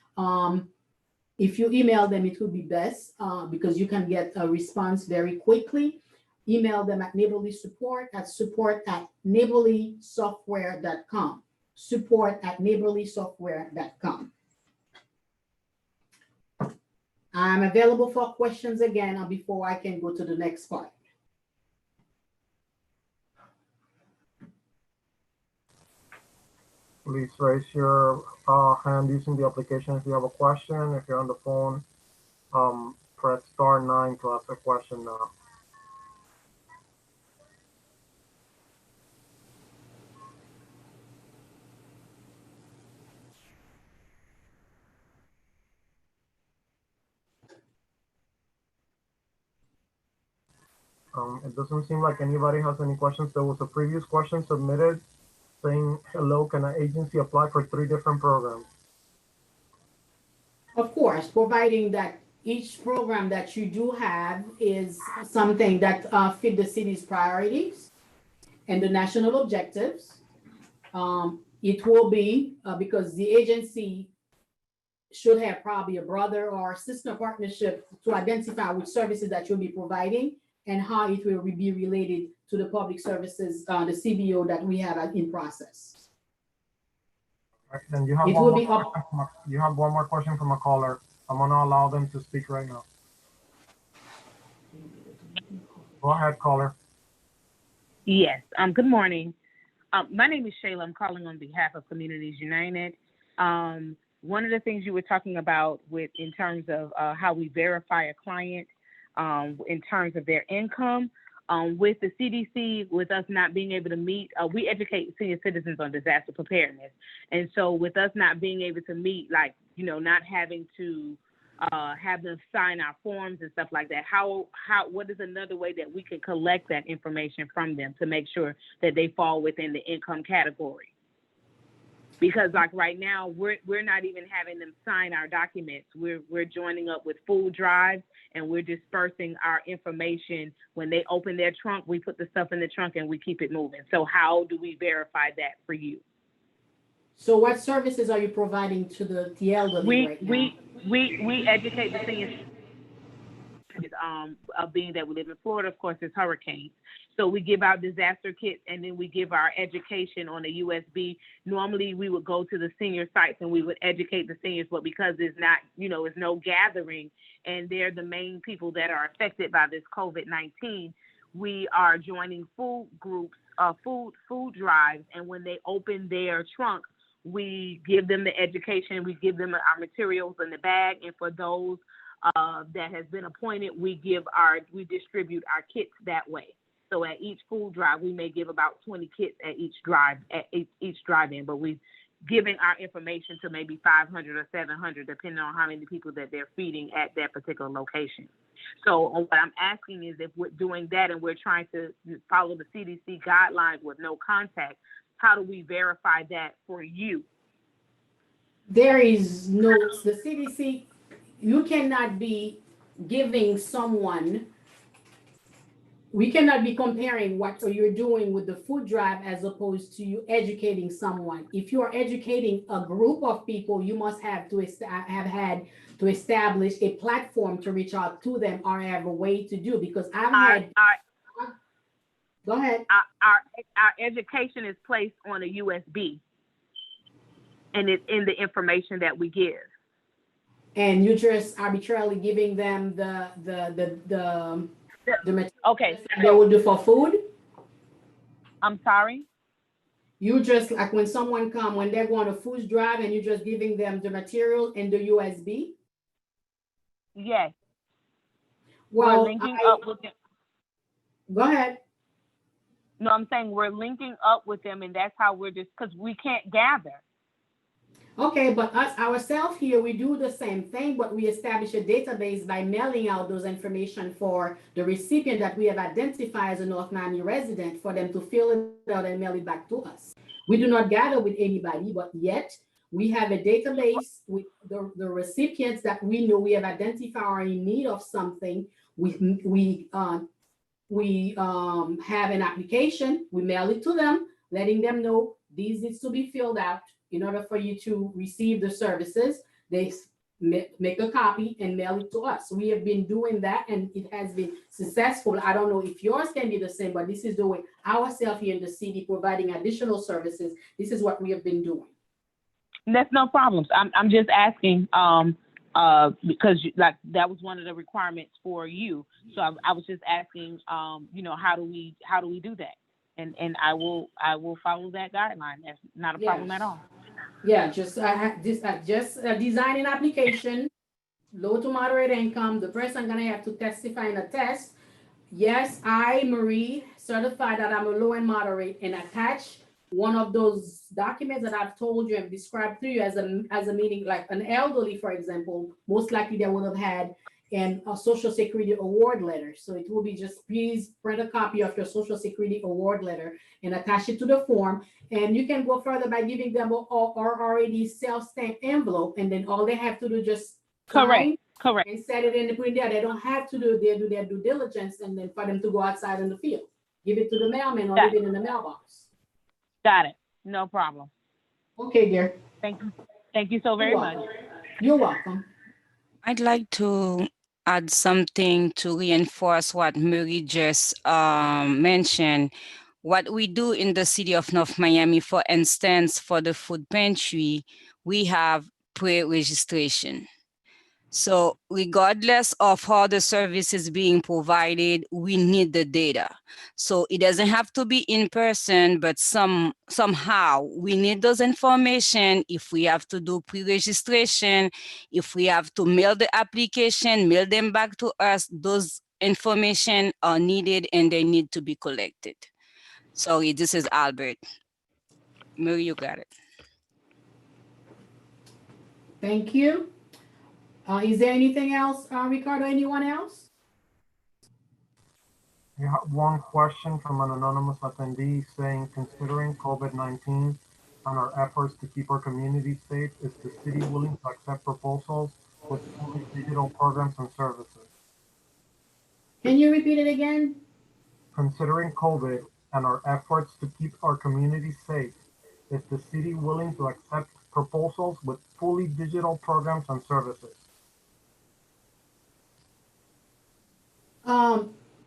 if you email them, it would be best, because you can get a response very quickly. Email them at Neighborly Support at support@neighborlysoftware.com. support@neighborlysoftware.com. I'm available for questions again before I can go to the next part. Please raise your hand using the application if you have a question. If you're on the phone, press *9 to ask a question now. It doesn't seem like anybody has any questions. There was a previous question submitted saying, hello, can an agency apply for 3 different programs? Of course, providing that each program that you do have is something that fit the city's priorities and the national objectives. It will be because the agency should have probably a brother or sister partnership to identify which services that you'll be providing and how it will be related to the public services, the CBO that we have in process. And you have, you have one more question from a caller. I'm going to allow them to speak right now. Go ahead, caller. Yes. Good morning. My name is Shayla. I'm calling on behalf of Communities United. One of the things you were talking about in terms of how we verify a client in terms of their income, with the CDC, with us not being able to meet, we educate senior citizens on disaster preparedness. And so with us not being able to meet, like, not having to have them sign our forms and stuff like that. What is another way that we can collect that information from them to make sure that they fall within the income category? Because like right now, we're not even having them sign our documents. We're joining up with food drives and we're dispersing our information. When they open their trunk, we put the stuff in the trunk and we keep it moving. So how do we verify that for you? So what services are you providing to the elderly right now? We educate the seniors. Being that we live in Florida, of course, there's hurricanes. So we give our disaster kits and then we give our education on a USB. Normally we would go to the senior sites and we would educate the seniors, but because it's not, it's no gathering and they're the main people that are affected by this COVID-19, we are joining food groups, food drives. And when they open their trunk, we give them the education, we give them our materials in the bag. And for those that has been appointed, we distribute our kits that way. So at each food drive, we may give about 20 kits at each drive-in, but we're giving our information to maybe 500 or 700, depending on how many people that they're feeding at that particular location. So what I'm asking is if we're doing that and we're trying to follow the CDC guidelines with no contact, how do we verify that for you? There is no, the CDC, you cannot be giving someone, we cannot be comparing what you're doing with the food drive as opposed to you educating someone. If you are educating a group of people, you must have had to establish a platform to reach out to them or have a way to do, because go ahead. Our education is placed on a USB and it's in the information that we give. And you just arbitrarily giving them the material okay they will do for food? I'm sorry? You just, like when someone come, when they're going to food drive and you're just giving them the material and the USB? Yes. Well, we're linking up with them. Go ahead. No, I'm saying we're linking up with them and that's how we're just, because we can't gather. Okay, but us ourselves here, we do the same thing, but we establish a database by mailing out those information for the recipient that we have identified as a North Miami resident for them to fill it out and mail it back to us. We do not gather with anybody, but yet we have a database with the recipients that we know we have identified are in need of something. We have an application, we mail it to them, letting them know these needs to be filled out. In order for you to receive the services, they make a copy and mail it to us. We have been doing that and it has been successful. I don't know if yours can be the same, but this is the way ourselves here in the city providing additional services. This is what we have been doing. That's no problems. I'm just asking because like that was one of the requirements for you. So I was just asking, how do we do that? And I will follow that guideline. That's not a problem at all. Yeah, just design an application, low to moderate income. The person gonna have to testify in a test. Yes, I, Marie, certify that I'm a low and moderate, and attach one of those documents that I've told you and described to you as a meeting, like an elderly, for example, most likely they would have had a Social Security award letter. So it will be just, please print a copy of your Social Security award letter and attach it to the form. And you can go further by giving them or already self-stamped envelope, and then all they have to do just correct and set it in the print there. They don't have to do their due diligence and then for them to go outside in the field. Give it to the mailman or leave it in the mailbox. Got it. No problem. Okay, dear. Thank you. Thank you so very much. You're welcome. I'd like to add something to reinforce what Murray just mentioned. What we do in the city of North Miami, for instance, for the food pantry, we have pre-registration. So regardless of how the service is being provided, we need the data. So it doesn't have to be in person, but somehow we need those information. If we have to do pre-registration, if we have to mail the application, mail them back to us, those information are needed and they need to be collected. Sorry, this is Albert. Mary, you got it. Thank you. Is there anything else, Ricardo, anyone else? We have one question from an anonymous attendee saying, considering COVID-19 and our efforts to keep our community safe, is the city willing to accept proposals with fully digital programs and services? Can you repeat it again? Considering COVID and our efforts to keep our community safe, is the city willing to accept proposals with fully digital programs and services?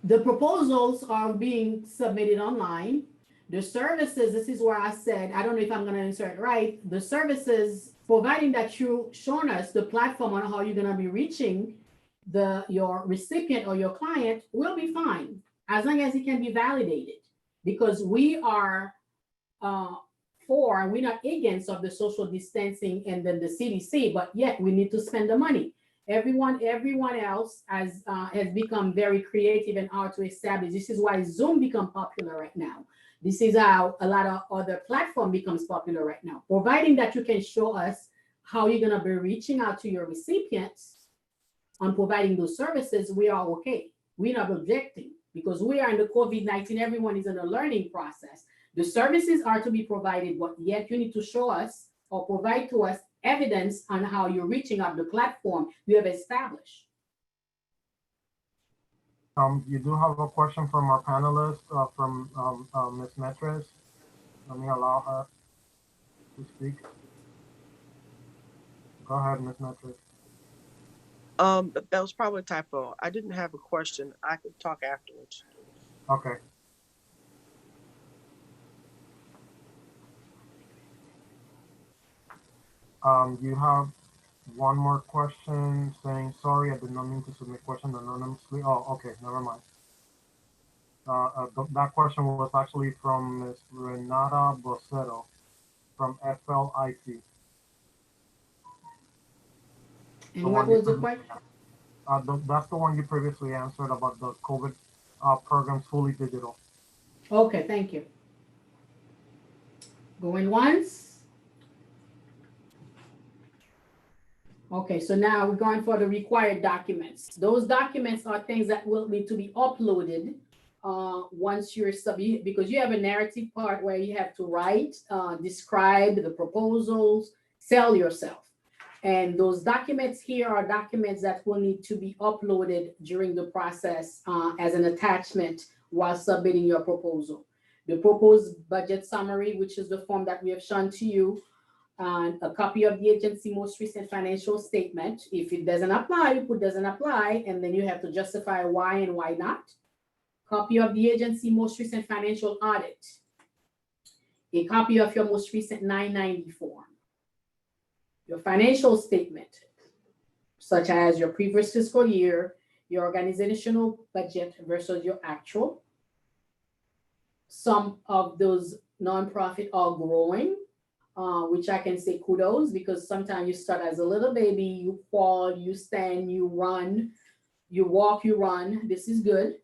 The proposals are being submitted online. The services, this is where I said, I don't know if I'm going to answer it right. The services, providing that you've shown us the platform on how you're going to be reaching your recipient or your client, will be fine as long as it can be validated, because we are we're not against of the social distancing and then the CDC, but yet we need to spend the money. Everyone else has become very creative and how to establish. This is why Zoom become popular right now. This is how a lot of other platform becomes popular right now. Providing that you can show us how you're gonna be reaching out to your recipients on providing those services, we are okay. We're not objecting because we are in the COVID-19. Everyone is in a learning process. The services are to be provided, but yet you need to show us or provide to us evidence on how you're reaching out the platform you have established. You do have a question from our panelist, from Ms. Metres. Let me allow her to speak. Go ahead, Ms. Metres. That was probably a typo. I didn't have a question. I could talk afterwards. Okay. You have one more question saying, sorry, I did not mean to submit question anonymously. Oh, okay, never mind. That question was actually from Ms. Renata Boceto from FLIC. And what was the question? That's the one you previously answered about the COVID programs fully digital. Okay, thank you. Going once. Okay, so now we're going for the required documents. Those documents are things that will need to be uploaded once you're submit, because you have a narrative part where you have to write, describe the proposals, sell yourself. And those documents here are documents that will need to be uploaded during the process as an attachment while submitting your proposal. The proposed budget summary, which is the form that we have shown to you, and a copy of the agency most recent financial statement. If it doesn't apply, you put doesn't apply, and then you have to justify why and why not. Copy of the agency most recent financial audit. A copy of your most recent 990 form. Your financial statement, such as your previous fiscal year, your organizational budget versus your actual. Some of those nonprofit are growing, which I can say kudos, because sometimes you start as a little baby, you crawl, you stand, you run, you walk, you run. This is good.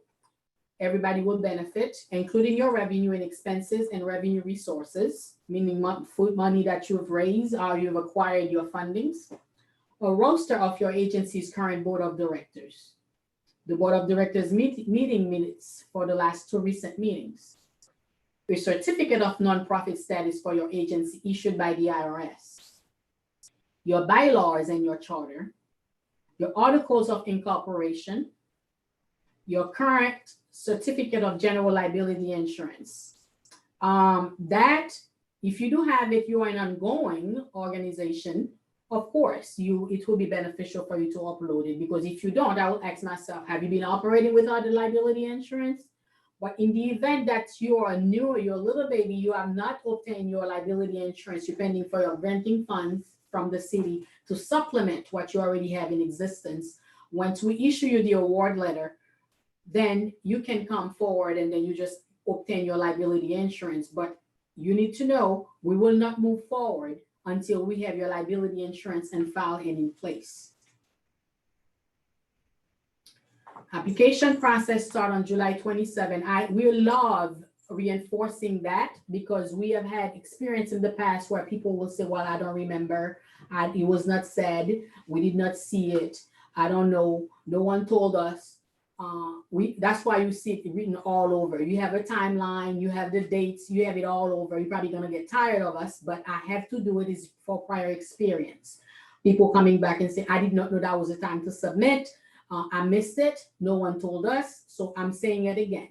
Everybody will benefit, including your revenue and expenses and revenue resources, meaning food money that you've raised or you've acquired your fundings. A roster of your agency's current board of directors. The board of directors meeting minutes for the last 2 recent meetings. A certificate of nonprofit status for your agency issued by the IRS. Your bylaws and your charter. Your articles of incorporation. Your current certificate of general liability insurance. That, if you do have it, you are an ongoing organization, of course, it will be beneficial for you to upload it, because if you don't, I will ask myself, have you been operating without the liability insurance? But in the event that you are new, you're a little baby, you have not obtained your liability insurance, you're pending for your granting funds from the city to supplement what you already have in existence. Once we issue you the award letter, then you can come forward and then you just obtain your liability insurance. But you need to know we will not move forward until we have your liability insurance and file and in place. Application process start on July 27. We love reinforcing that, because we have had experience in the past where people will say, well, I don't remember, It was not said. We did not see it. I don't know. No one told us. That's why you see it written all over. You have a timeline, you have the dates, you have it all over. You're probably gonna get tired of us, but I have to do it is for prior experience. People coming back and saying, I did not know that was the time to submit. I missed it. No one told us. So I'm saying it again.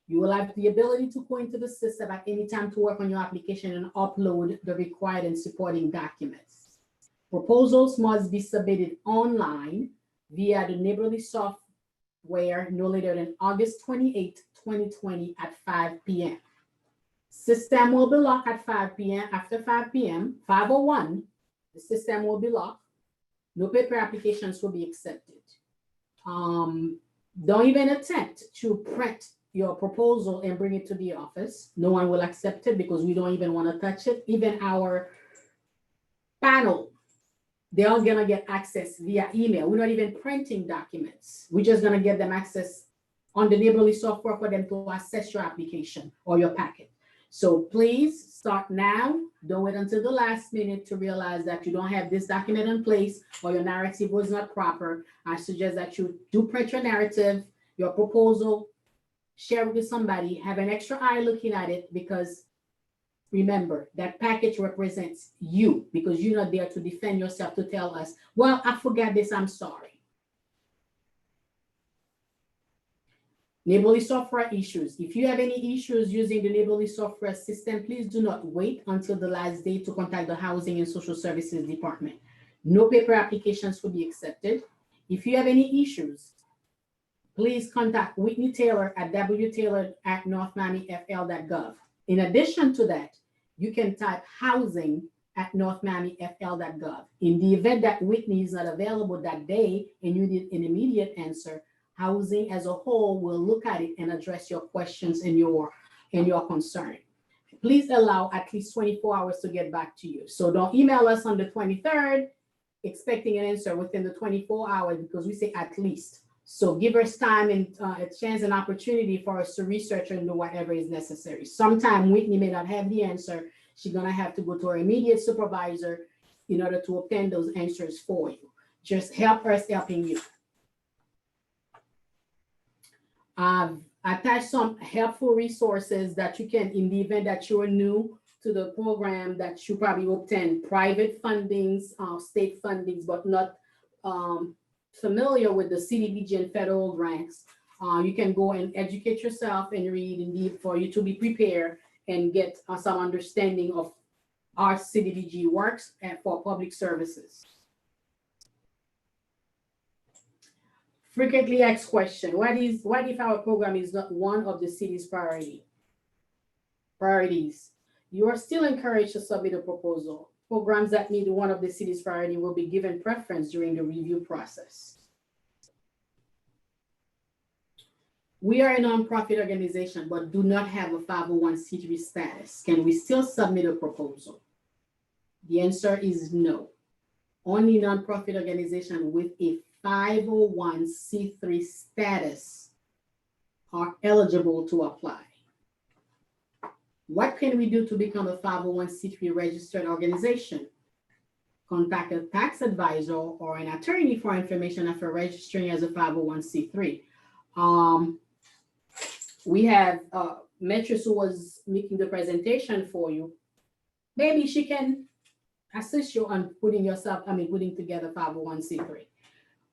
You will have the ability to go into the system at any time to work on your application and upload the required and supporting documents. Proposals must be submitted online via the Neighborly software no later than August 28, 2020 at 5 p.m. System will be locked at 5 p.m. After 5 p.m., 5:01, the system will be locked. No paper applications will be accepted. Don't even attempt to print your proposal and bring it to the office. No one will accept it because we don't even want to touch it. Even our panel, they're all gonna get access via email. We're not even printing documents. We're just gonna get them access on the Neighborly software for them to access your application or your packet. So please start now. Don't wait until the last minute to realize that you don't have this document in place or your narrative was not proper. I suggest that you do print your narrative, your proposal, share it with somebody, have an extra eye looking at it, because remember that package represents you, because you're not there to defend yourself to tell us, well, I forgot this, I'm sorry. Neighborly software issues. If you have any issues using the Neighborly software system, please do not wait until the last day to contact the Housing and Social Services Department. No paper applications will be accepted. If you have any issues, please contact Whitney Taylor at wtaylor@northmiamifl.gov. In addition to that, you can type housing@northmiamifl.gov. In the event that Whitney is not available that day and you need an immediate answer, Housing as a whole will look at it and address your questions and your concern. Please allow at least 24 hours to get back to you. So don't email us on the 23rd expecting an answer within the 24 hours, because we say at least. So give us time and a chance and opportunity for us to research and do whatever is necessary. Sometime Whitney may not have the answer. She's gonna have to go to her immediate supervisor in order to obtain those answers for you. Just help us helping you. I've attached some helpful resources that you can, in the event that you are new to the program, that you probably obtain private fundings, state fundings, but not familiar with the CDBG and federal grants. You can go and educate yourself and read, indeed, for you to be prepared and get some understanding of how CDBG works and for public services. Frequently asked question: what if our program is not one of the city's priorities? You are still encouraged to submit a proposal. Programs that meet one of the city's priority will be given preference during the review process. We are a nonprofit organization, but do not have a 501c3 status. Can we still submit a proposal? The answer is no. Only nonprofit organizations with a 501c3 status are eligible to apply. What can we do to become a 501c3 registered organization? Contact a tax advisor or an attorney for information after registering as a 501c3. We have Metris, who was making the presentation for you. Maybe she can assist you on putting together 501c3.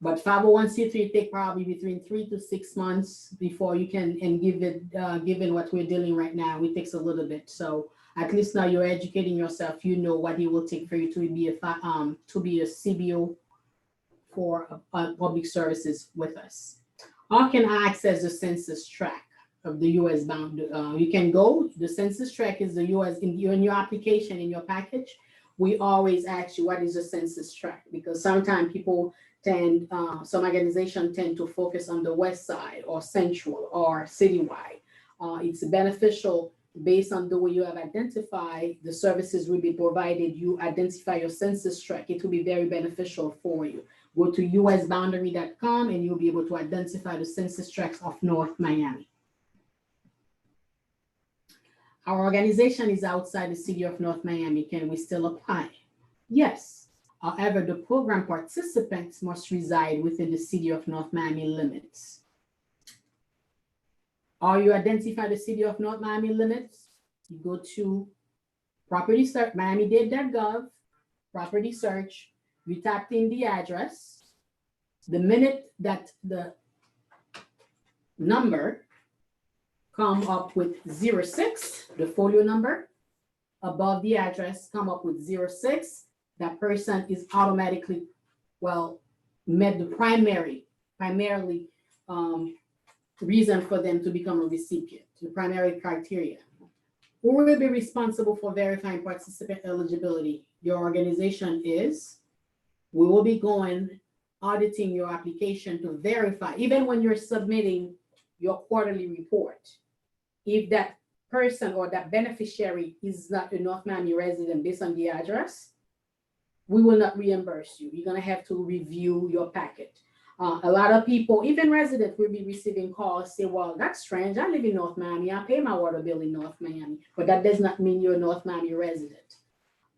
But 501c3 take probably between 3 to 6 months before you can, and given what we're dealing right now, it takes a little bit. So at least now you're educating yourself. You know what it will take for you to be a CBO for public services with us. How can I access the census tract of the U.S. bound? You can go. The census tract is the U.S. in your application, in your package. We always ask you, what is the census tract? Because sometimes people some organizations tend to focus on the west side or central or citywide. It's beneficial based on the way you have identified the services will be provided. You identify your census tract. It will be very beneficial for you. Go to usboundary.com and you'll be able to identify the census tracts of North Miami. Our organization is outside the city of North Miami. Can we still apply? Yes. However, the program participants must reside within the city of North Miami limits. Or you identify the city of North Miami limits, you go to property search, miami-dade.gov, property search, you typed in the address. The minute that the number come up with 06, the folio number above the address come up with 06, that person is automatically, well, met the primarily reason for them to become a recipient, the primary criteria. Who will be responsible for verifying participant eligibility? Your organization is. We will be going auditing your application to verify, even when you're submitting your quarterly report. If that person or that beneficiary is not a North Miami resident based on the address, we will not reimburse you. You're gonna have to review your packet. A lot of people, even residents, will be receiving calls, say, well, that's strange. I live in North Miami. I pay my water bill in North Miami, but that does not mean you're a North Miami resident.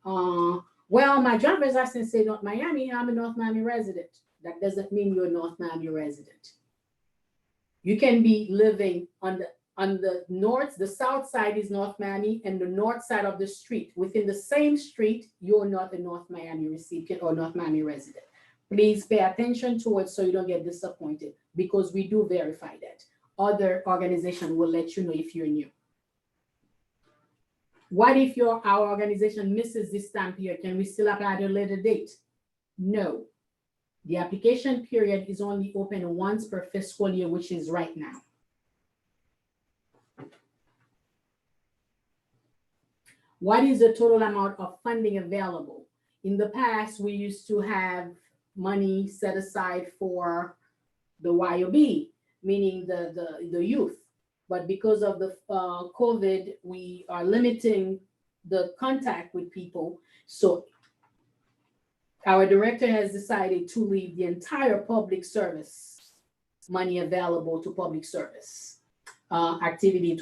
Well, my driver's license say North Miami. I'm a North Miami resident. That doesn't mean you're a North Miami resident. You can be living on the north, the south side is North Miami, and the north side of the street, within the same street, you're not a North Miami recipient or North Miami resident. Please pay attention to it so you don't get disappointed, because we do verify that. Other organizations will let you know if you're new. What if our organization misses this time period? Can we still apply at a later date? No. The application period is only open once per fiscal year, which is right now. What is the total amount of funding available? In the past, we used to have money set aside for the YOB, meaning the youth. But because of the COVID, we are limiting the contact with people. So our director has decided to leave the entire public service money available to public service activities.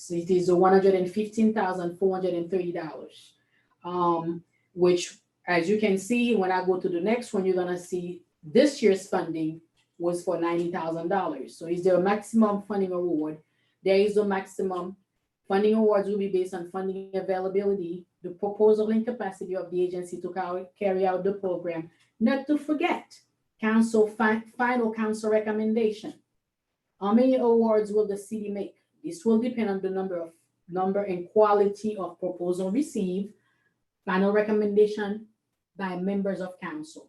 So it is $115,430, which, as you can see, when I go to the next one, you're gonna see this year's funding was for $90,000. So is there a maximum funding award? There is a maximum. Funding awards will be based on funding availability, the proposal and capacity of the agency to carry out the program. Not to forget, final council recommendation. How many awards will the city make? This will depend on the number and quality of proposal received. Final recommendation by members of council.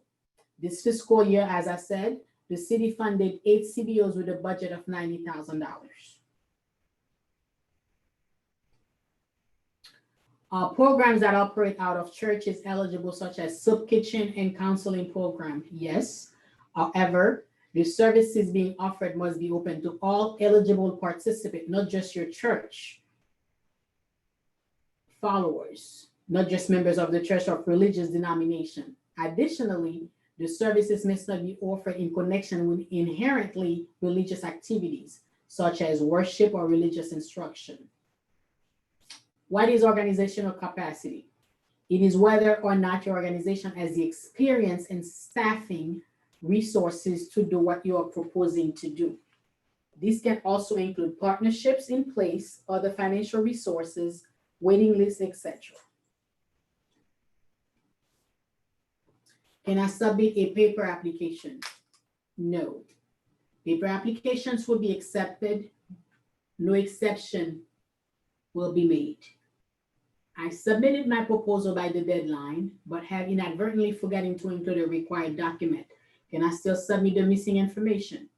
This fiscal year, as I said, the city funded 8 CBOs with a budget of $90,000. Programs that operate out of churches eligible, such as soup kitchen and counseling program, yes. However, the services being offered must be open to all eligible participants, not just your church followers, not just members of the church or religious denomination. Additionally, the services must not be offered in connection with inherently religious activities, such as worship or religious instruction. What is organizational capacity? It is whether or not your organization has the experience and staffing resources to do what you are proposing to do. This can also include partnerships in place, other financial resources, waiting lists, etc. Can I submit a paper application? No. Paper applications will be accepted. No exception will be made. I submitted my proposal by the deadline, but have inadvertently forgotten to include a required document. Can I still submit the missing information?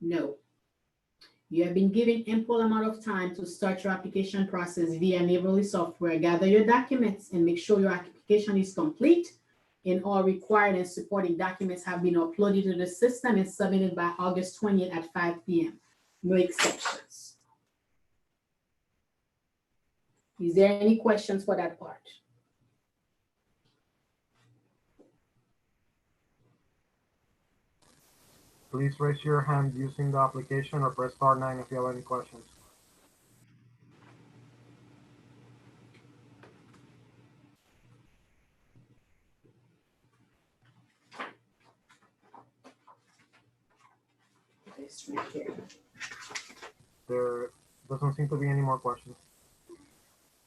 No. You have been given ample amount of time to start your application process via Neighborly software. Gather your documents and make sure your application is complete and all required and supporting documents have been uploaded to the system and submitted by August 20th at 5 p.m. No exceptions. Is there any questions for that part? Please raise your hand using the application or press star 9 if you have any questions. district here. There doesn't seem to be any more questions.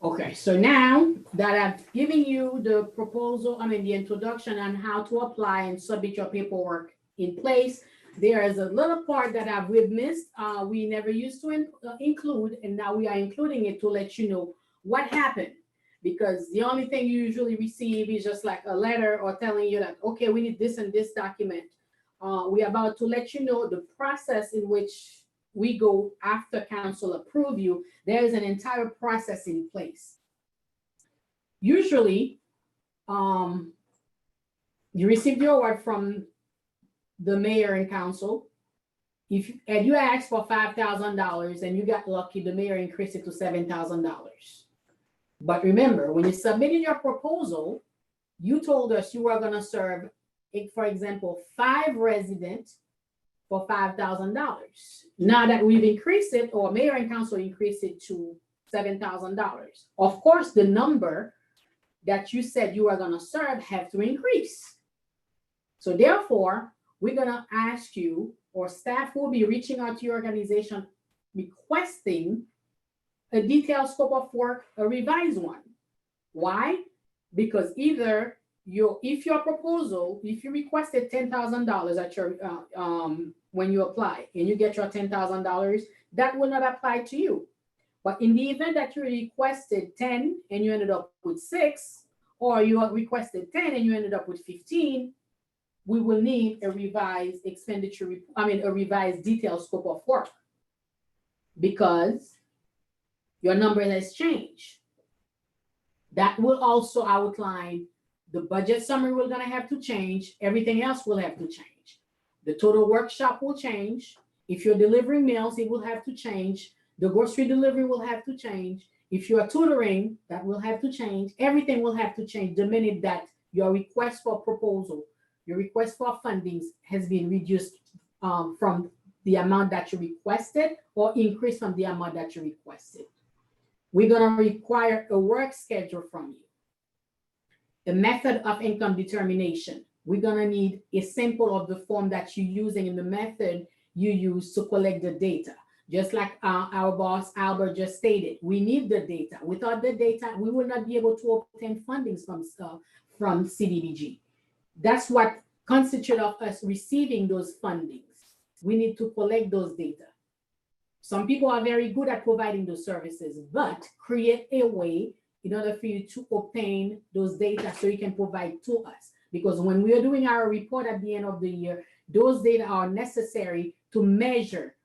Okay, so now that I've given you the proposal, the introduction on how to apply and submit your paperwork in place, there is a little part that we've missed. We never used to include, and now we are including it to let you know what happened. Because the only thing you usually receive is just like a letter or telling you that, okay, we need this and this document. We're about to let you know the process in which we go after council approve you. There is an entire process in place. Usually, you receive your award from the mayor and council. And you asked for $5,000 and you got lucky, the mayor increased it to $7,000. But remember, when you submitted your proposal, you told us you were going to serve, for example, 5 residents for $5,000. Now that we've increased it, or mayor and council increased it to $7,000, of course, the number that you said you are going to serve have to increase. So therefore, we're going to ask you, or staff will be reaching out to your organization requesting a detailed scope of work, a revised one. Why? Because either if your proposal, if you requested $10,000 at your when you apply and you get your $10,000, that will not apply to you. But in the event that you requested 10 and you ended up with 6, or you requested 10 and you ended up with 15, we will need a revised expenditure, a revised detailed scope of work, because your number has changed. That will also outline the budget summary we're gonna have to change. Everything else will have to change. The total workshop will change. If you're delivering meals, it will have to change. The grocery delivery will have to change. If you are tutoring, that will have to change. Everything will have to change the minute that your request for proposal, your request for fundings has been reduced from the amount that you requested or increased from the amount that you requested. We're going to require a work schedule from you. The method of income determination. We're going to need a sample of the form that you're using in the method you use to collect the data. Just like our boss, Albert, just stated, we need the data. Without the data, we will not be able to obtain fundings from CDBG. That's what constitutes of us receiving those fundings. We need to collect those data. Some people are very good at providing those services, but create a way in order for you to obtain those data so you can provide to us. Because when we are doing our report at the end of the year, those data are necessary to measure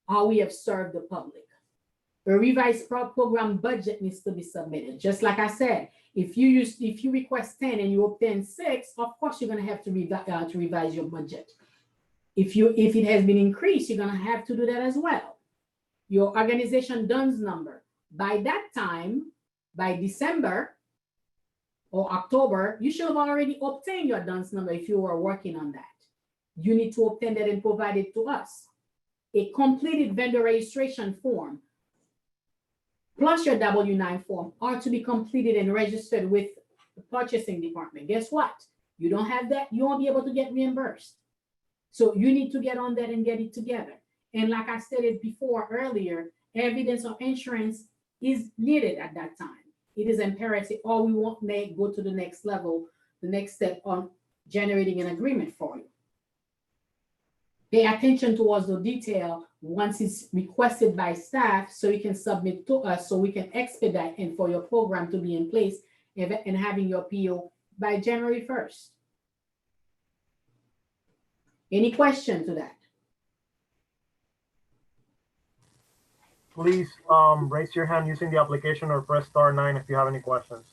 how we have served the public. A revised program budget needs to be submitted. Just like I said, if you request 10 and you obtain 6, of course you're going to have to revise your budget. If it has been increased, you're going to have to do that as well. Your organization DUNS number. By that time, by December or October, you should have already obtained your DUNS number if you were working on that. You need to obtain that and provide it to us. A completed vendor registration form plus your W-9 form are to be completed and registered with the purchasing department. Guess what? You don't have that, you won't be able to get reimbursed. So you need to get on that and get it together. And like I stated before earlier, evidence of insurance is needed at that time. It is imperative, or we won't go to the next level, the next step on generating an agreement for you. Pay attention towards the detail once it's requested by staff so you can submit to us so we can expedite and for your program to be in place and having your PO by January 1st. Any question to that? Please raise your hand using the application or press *9 if you have any questions.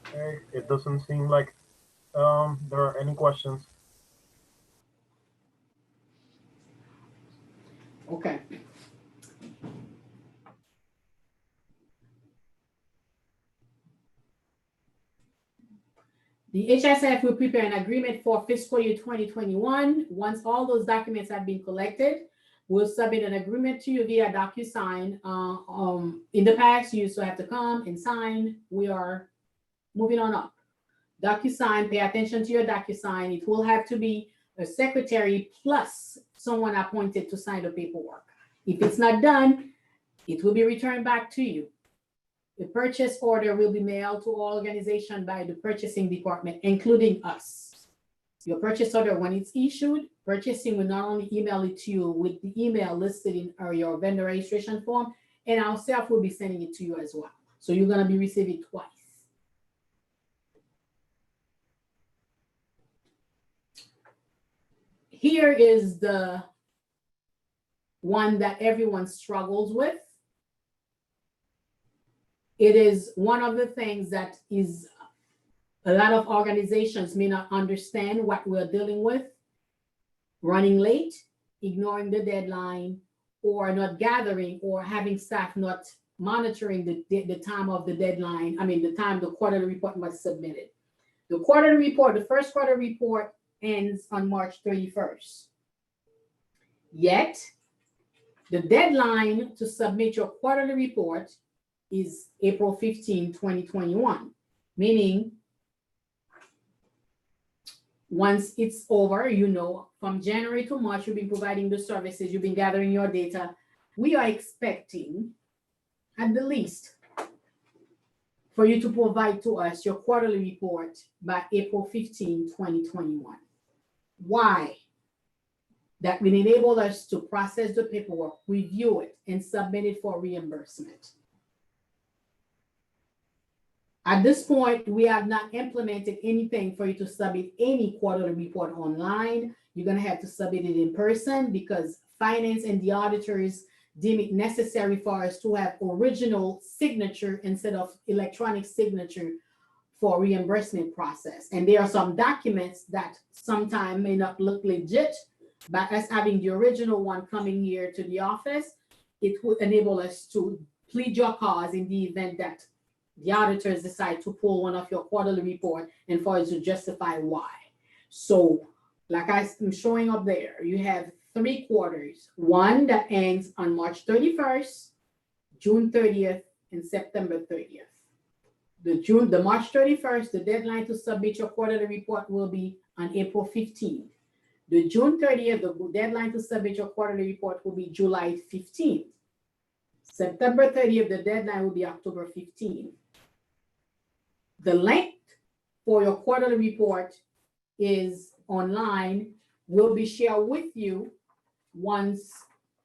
Okay, it doesn't seem like there are any questions. Okay. The HSF will prepare an agreement for fiscal year 2021. Once all those documents have been collected, we'll submit an agreement to you via DocuSign. In the past, you used to have to come and sign. We are moving on up. DocuSign, pay attention to your DocuSign. It will have to be a secretary plus someone appointed to sign the paperwork. If it's not done, it will be returned back to you. The purchase order will be mailed to all organizations by the purchasing department, including us. Your purchase order, when it's issued, purchasing will not only email it to you with the email listed in your vendor registration form, and ourselves will be sending it to you as well. So you're going to be receiving it twice. Here is the one that everyone struggles with. It is one of the things that is a lot of organizations may not understand what we're dealing with. Running late, ignoring the deadline, or not gathering, or having staff not monitoring the time of the deadline. I mean, the time the quarterly report must be submitted. The quarterly report, the first quarter report ends on March 31st. Yet, the deadline to submit your quarterly report is April 15, 2021, meaning once it's over, you know, from January to March, you've been providing the services, you've been gathering your data. We are expecting, at the least, for you to provide to us your quarterly report by April 15, 2021. Why? That will enable us to process the paperwork, review it, and submit it for reimbursement. At this point, we have not implemented anything for you to submit any quarterly report online. You're going to have to submit it in person because finance and the auditors deem it necessary for us to have original signature instead of electronic signature for reimbursement process. And there are some documents that sometimes may not look legit, but us having the original one coming here to the office, it would enable us to plead your cause in the event that the auditors decide to pull one of your quarterly report and for us to justify why. So like I'm showing up there, you have 3 quarters, one that ends on March 31st, June 30th, and September 30th. The March 31st, the deadline to submit your quarterly report will be on April 15th. The June 30th, the deadline to submit your quarterly report will be July 15th. September 30th, the deadline will be October 15th. The link for your quarterly report is online, will be shared with you once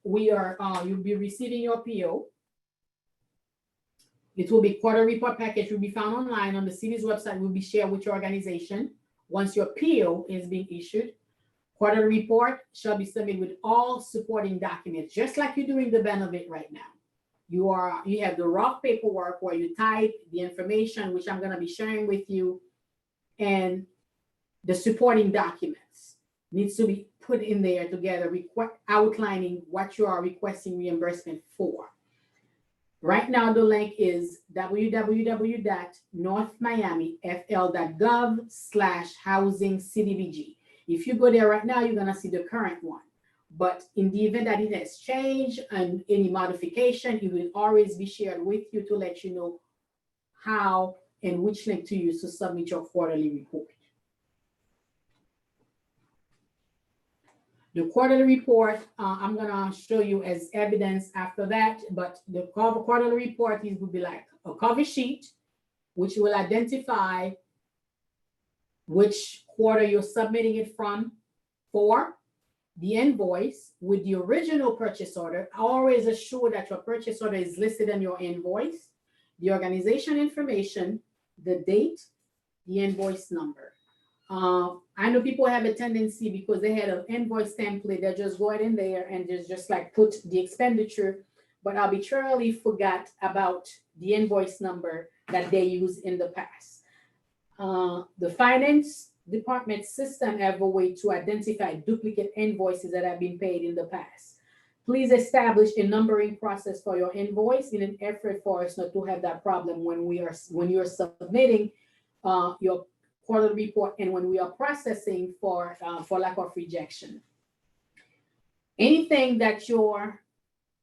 you'll be receiving your PO. It will be quarterly report package will be found online on the city's website, will be shared with your organization. Once your PO is being issued, quarterly report shall be submitted with all supporting documents, just like you're doing the benefit right now. You have the raw paperwork where you type the information, which I'm going to be sharing with you, and the supporting documents needs to be put in there together, outlining what you are requesting reimbursement for. Right now, the link is www.northmiamifl.gov/housing CDBG. If you go there right now, you're going to see the current one. But in the event that it has changed and any modification, it will always be shared with you to let you know how and which link to use to submit your quarterly report. The quarterly report, I'm going to show you as evidence after that, but the quarterly report would be like a cover sheet, which will identify which quarter you're submitting it from for. The invoice with the original purchase order. Always assure that your purchase order is listed on your invoice, the organization information, the date, the invoice number. I know people have a tendency because they had an invoice template, they just go ahead in there and just like put the expenditure, but arbitrarily forgot about the invoice number that they used in the past. The finance department system have a way to identify duplicate invoices that have been paid in the past. Please establish a numbering process for your invoice in an effort for us not to have that problem when you're submitting your quarterly report and when we are processing for lack of rejection. Anything that your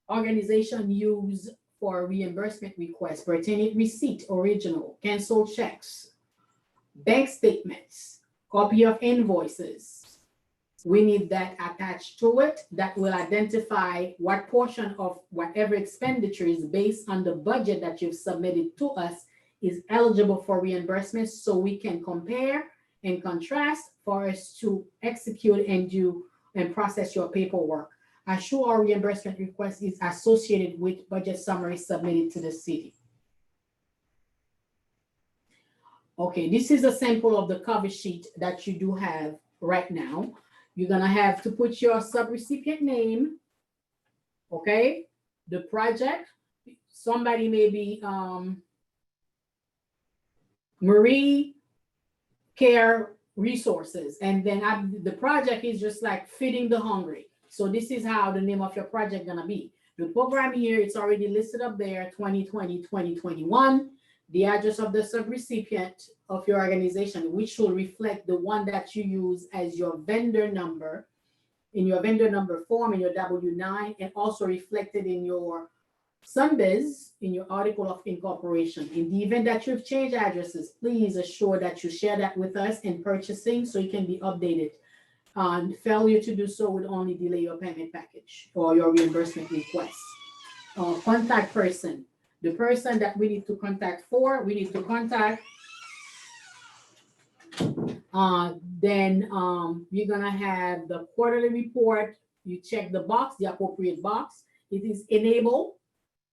organization use for reimbursement requests, pertaining receipt, original, canceled checks, bank statements, copy of invoices. We need that attached to it that will identify what portion of whatever expenditure is based on the budget that you've submitted to us is eligible for reimbursement, so we can compare and contrast for us to execute and do and process your paperwork. Assure our reimbursement request is associated with budget summary submitted to the city. Okay, this is a sample of the cover sheet that you do have right now. You're gonna have to put your subrecipient name, okay? The project, somebody may be Marie Care Resources, and then the project is just like Feeding the Hungry. So this is how the name of your project gonna be. The program here, it's already listed up there, 2020, 2021. The address of the subrecipient of your organization, which will reflect the one that you use as your vendor number in your vendor number form in your W-9, and also reflected in your SunBiz in your article of incorporation. In the event that you've changed addresses, please assure that you share that with us in purchasing so you can be updated. Failure to do so would only delay your payment package or your reimbursement request. Contact person. The person that we need to contact we need to contact. Then you're gonna have the quarterly report. You check the box, the appropriate box. It is enabled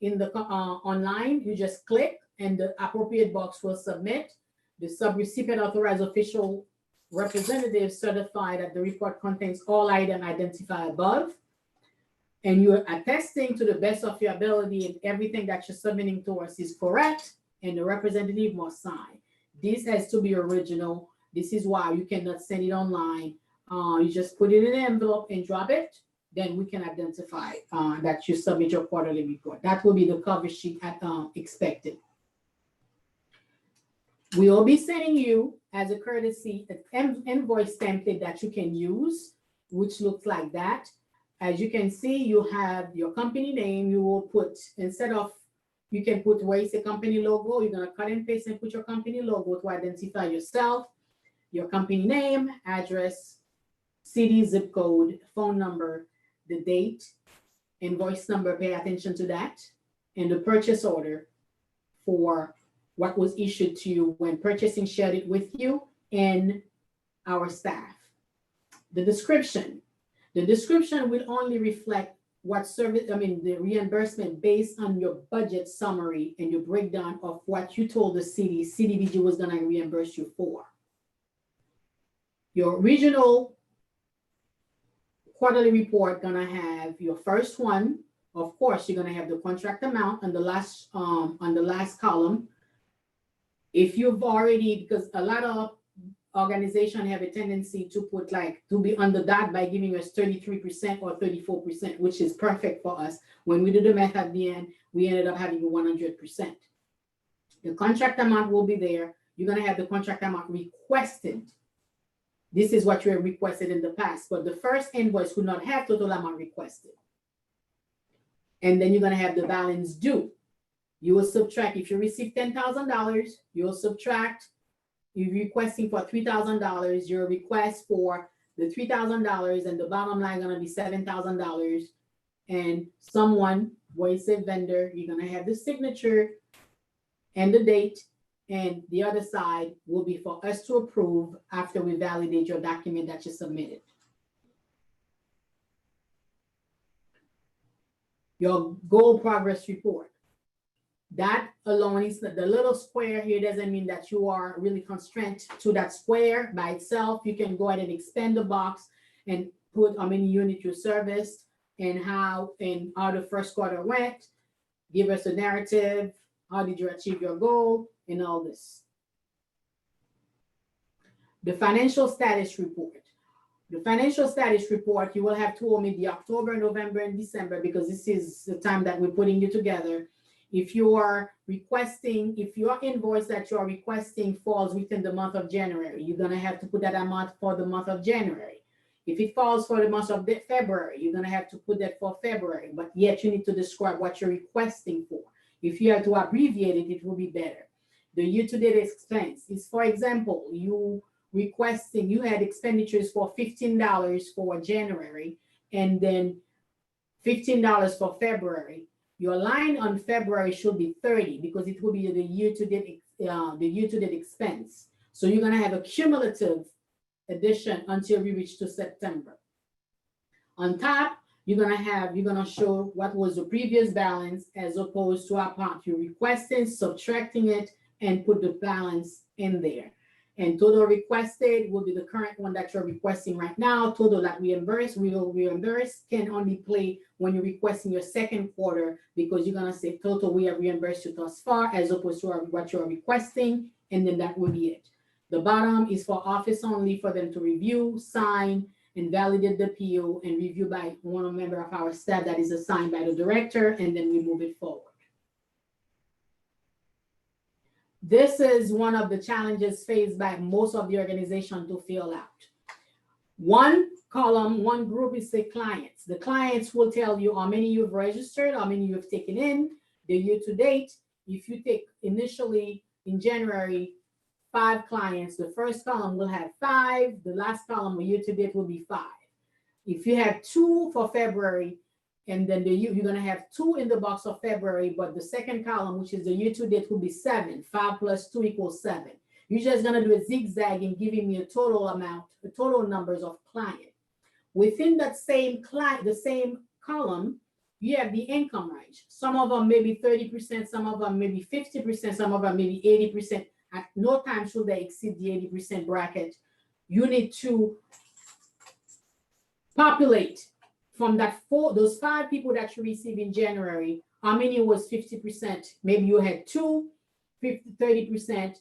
in the online. You just click and the appropriate box will submit. The subrecipient authorized official representative certify that the report contains all items identified above. And you're attesting to the best of your ability and everything that you're submitting to us is correct, and the representative must sign. This has to be original. This is why you cannot send it online. You just put it in an envelope and drop it. Then we can identify that you submit your quarterly report. That will be the cover sheet expected. We will be sending you, as a courtesy, an invoice template that you can use, which looks like that. As you can see, you have your company name. You will put, instead of, you can put where it's a company logo, you're gonna cut and paste and put your company logo to identify yourself, your company name, address, city, zip code, phone number, the date, invoice number, pay attention to that, and the purchase order for what was issued to you when purchasing shared it with you and our staff. The description. The description will only reflect what service, the reimbursement based on your budget summary and your breakdown of what you told the city CDBG was gonna reimburse you for. Your regional quarterly report gonna have your first one. Of course, you're gonna have the contract amount on the last column. If you've already, because a lot of organizations have a tendency to put to be under that by giving us 33% or 34%, which is perfect for us. When we do the math at the end, we ended up having 100%. The contract amount will be there. You're gonna have the contract amount requested. This is what you have requested in the past, but the first invoice will not have total amount requested. And then you're gonna have the balance due. You will subtract, if you receive $10,000, you'll subtract, you're requesting for $3,000, your request for the $3,000, and the bottom line gonna be $7,000. And someone, voice a vendor, you're gonna have the signature and the date, and the other side will be for us to approve after we validate your document that you submitted. Your goal progress report. That alone is the little square here doesn't mean that you are really constrained to that square by itself. You can go ahead and expand the box and put how many units you serviced and how the first quarter went. Give us a narrative. How did you achieve your goal and all this? The financial status report. The financial status report, you will have to omit the October, November, and December because this is the time that we're putting you together. If you are requesting, if your invoice that you are requesting falls within the month of January, you're gonna have to put that amount for the month of January. If it falls for the month of February, you're gonna have to put that for February, but yet you need to describe what you're requesting for. If you have to abbreviate it, it will be better. The year-to-date expense is, for example, you had expenditures for $15 for January and then $15 for February. Your line on February should be 30 because it will be the year-to-date expense. So you're gonna have a cumulative addition until we reach to September. On top, you're gonna show what was the previous balance as opposed to amount you're requesting, subtracting it, and put the balance in there. And total requested will be the current one that you're requesting right now. Total that we will reimburse can only play when you're requesting your second quarter because you're gonna say total we have reimbursed you thus far as opposed to what you're requesting, and then that will be it. The bottom is for office only for them to review, sign, and validate the PO and review by one member of our staff that is assigned by the director, and then we move it forward. This is one of the challenges faced by most of the organization to fill out. One column, one group is the clients. The clients will tell you how many you've registered, how many you've taken in, the year to date. If you take initially in January, 5 clients, the first column will have 5, the last column year to date will be 5. If you have 2 for February, and then you're going to have 2 in the box of February, but the second column, which is the year to date, will be 7. 5 plus 2 equals 7. You're just going to do a zigzag and giving me a total amount, the total numbers of client. Within that same client, the same column, you have the income range. Some of them may be 30%, some of them may be 50%, some of them may be 80%. At no time should they exceed the 80% bracket. You need to populate from those 5 people that you received in January, how many was 50%? Maybe you had 2 30%,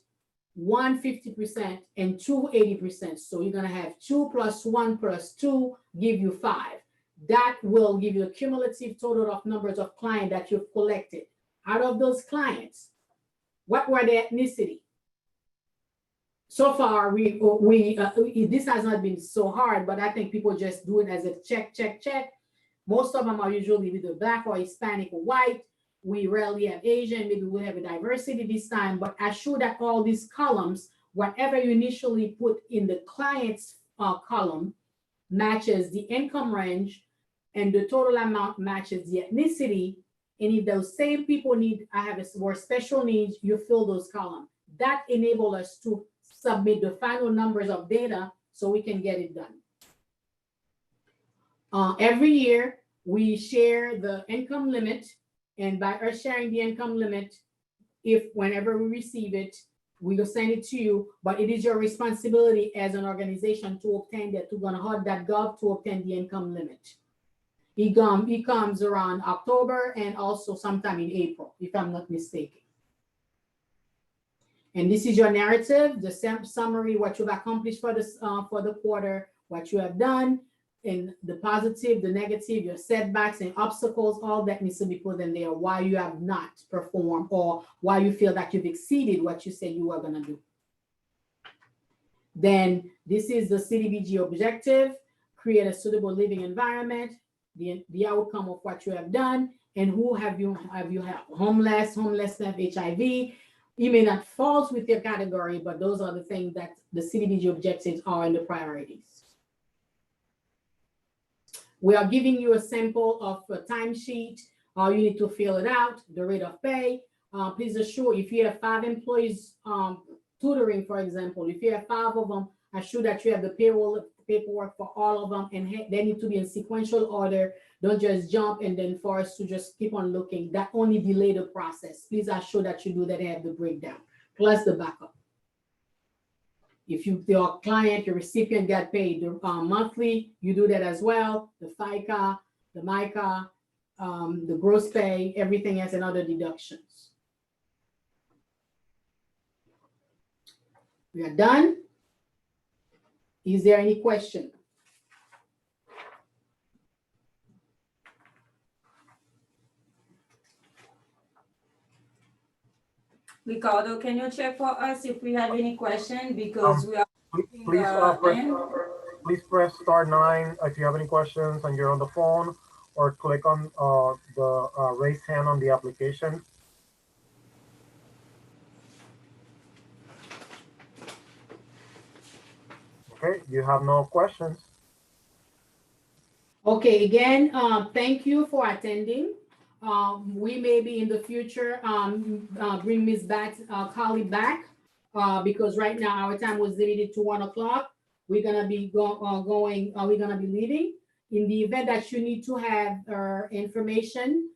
1 50%, and 2 80%. So you're gonna have 2 plus 1 plus 2 give you 5. That will give you a cumulative total of numbers of clients that you've collected. Out of those clients, what were their ethnicity? So far, this has not been so hard, but I think people just do it as a check, check, check. Most of them are usually either Black or Hispanic or white. We rarely have Asian. Maybe we'll have a diversity this time, but assure that all these columns, whatever you initially put in the client's column, matches the income range, and the total amount matches the ethnicity. And if those same people have more special needs, you fill those columns. That enables us to submit the final numbers of data so we can get it done. Every year, we share the income limit, and by us sharing the income limit, whenever we receive it, we will send it to you, but it is your responsibility as an organization to obtain that, to go on HUD.gov to obtain the income limit. It comes around October and also sometime in April, if I'm not mistaken. And this is your narrative, the summary, what you've accomplished for the quarter, what you have done, and the positive, the negative, your setbacks and obstacles, all that needs to be put in there, why you have not performed or why you feel that you've exceeded what you said you were gonna do. Then this is the CDBG objective, create a suitable living environment, the outcome of what you have done, and who have you helped? Homelessness, HIV. You may not fall with your category, but those are the things that the CDBG objectives are in the priorities. We are giving you a sample of a timesheet. You need to fill it out, the rate of pay. Please assure if you have 5 employees tutoring, for example, if you have 5 of them, assure that you have the paperwork for all of them, and they need to be in sequential order. Don't just jump and then for us to just keep on looking. That only delay the process. Please assure that you do that and have the breakdown, plus the backup. If your client, your recipient got paid monthly, you do that as well. The FICA, the MICA, the gross pay, everything else and other deductions. We are done. Is there any question? Ricardo, can you check for us if we have any question? Because we are. Please press *9 if you have any questions and you're on the phone, or click on the raise hand on the application. Okay, you have no questions. Okay, again, thank you for attending. We may be in the future, bring Ms. Colley back, because right now our time was limited to 1 o'clock. We're gonna be we're gonna be leaving. In the event that you need to have information,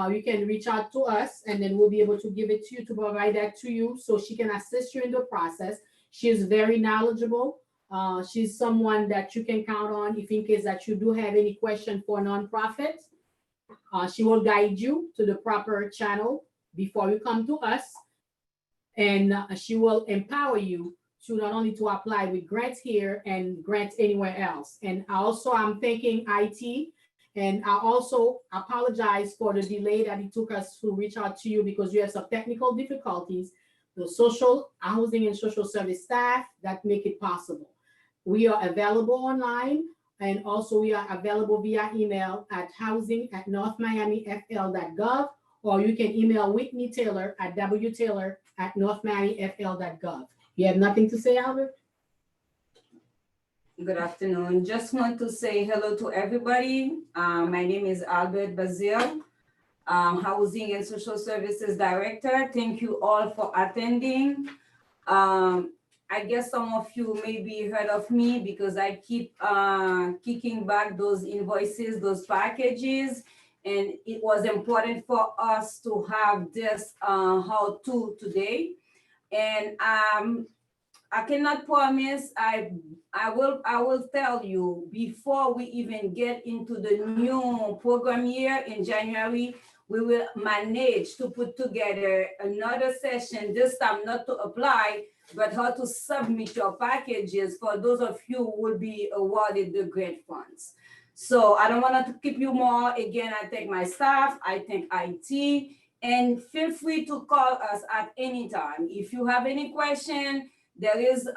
you can reach out to us and then we'll be able to give it to you, to provide that to you so she can assist you in the process. She is very knowledgeable. She's someone that you can count on if in case that you do have any question for nonprofits. She will guide you to the proper channel before you come to us. And she will empower you to not only to apply with grants here and grants anywhere else. And also I'm thanking IT, and I also apologize for the delay that it took us to reach out to you because you have some technical difficulties, the social housing and social service staff that make it possible. We are available online, and also we are available via email at housing@northmiamifl.gov, or you can email Whitney Taylor at wtaylor@northmiamifl.gov. You have nothing to say, Albert? Good afternoon. Just want to say hello to everybody. My name is Albert Bazil, Housing and Social Services Director. Thank you all for attending. I guess some of you maybe heard of me because I keep kicking back those invoices, those packages, and it was important for us to have this how-to today. And I cannot promise. I will tell you before we even get into the new program year in January, we will manage to put together another session, this time not to apply, but how to submit your packages for those of you who will be awarded the grant funds. So I don't want to keep you more. Again, I thank my staff, I thank IT, and feel free to call us at any time. If you have any question, there is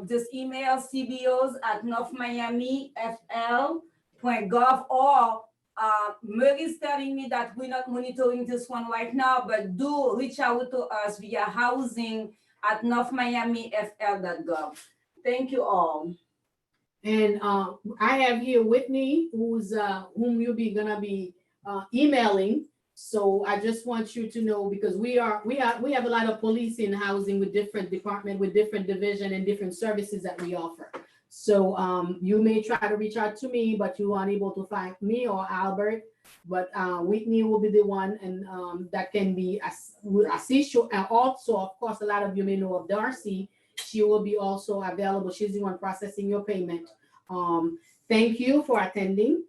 this email, cbos@northmiamifl.gov, or Murray's telling me that we're not monitoring this one right now, but do reach out to us via housing@northmiamifl.gov. Thank you all. And I have here Whitney, who's whom you'll be gonna be emailing. So I just want you to know, because we have a lot of police in housing with different department, with different division and different services that we offer. So you may try to reach out to me, but you aren't able to find me or Albert. But Whitney will be the one, and that can be will assist you. And also, of course, a lot of you may know of Darcy. She will be also available. She's the one processing your payment. Thank you for attending.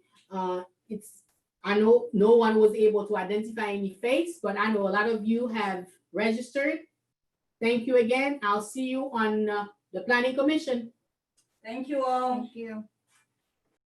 I know no one was able to identify any face, but I know a lot of you have registered. Thank you again. I'll see you on the Planning Commission. Thank you all. Thank you.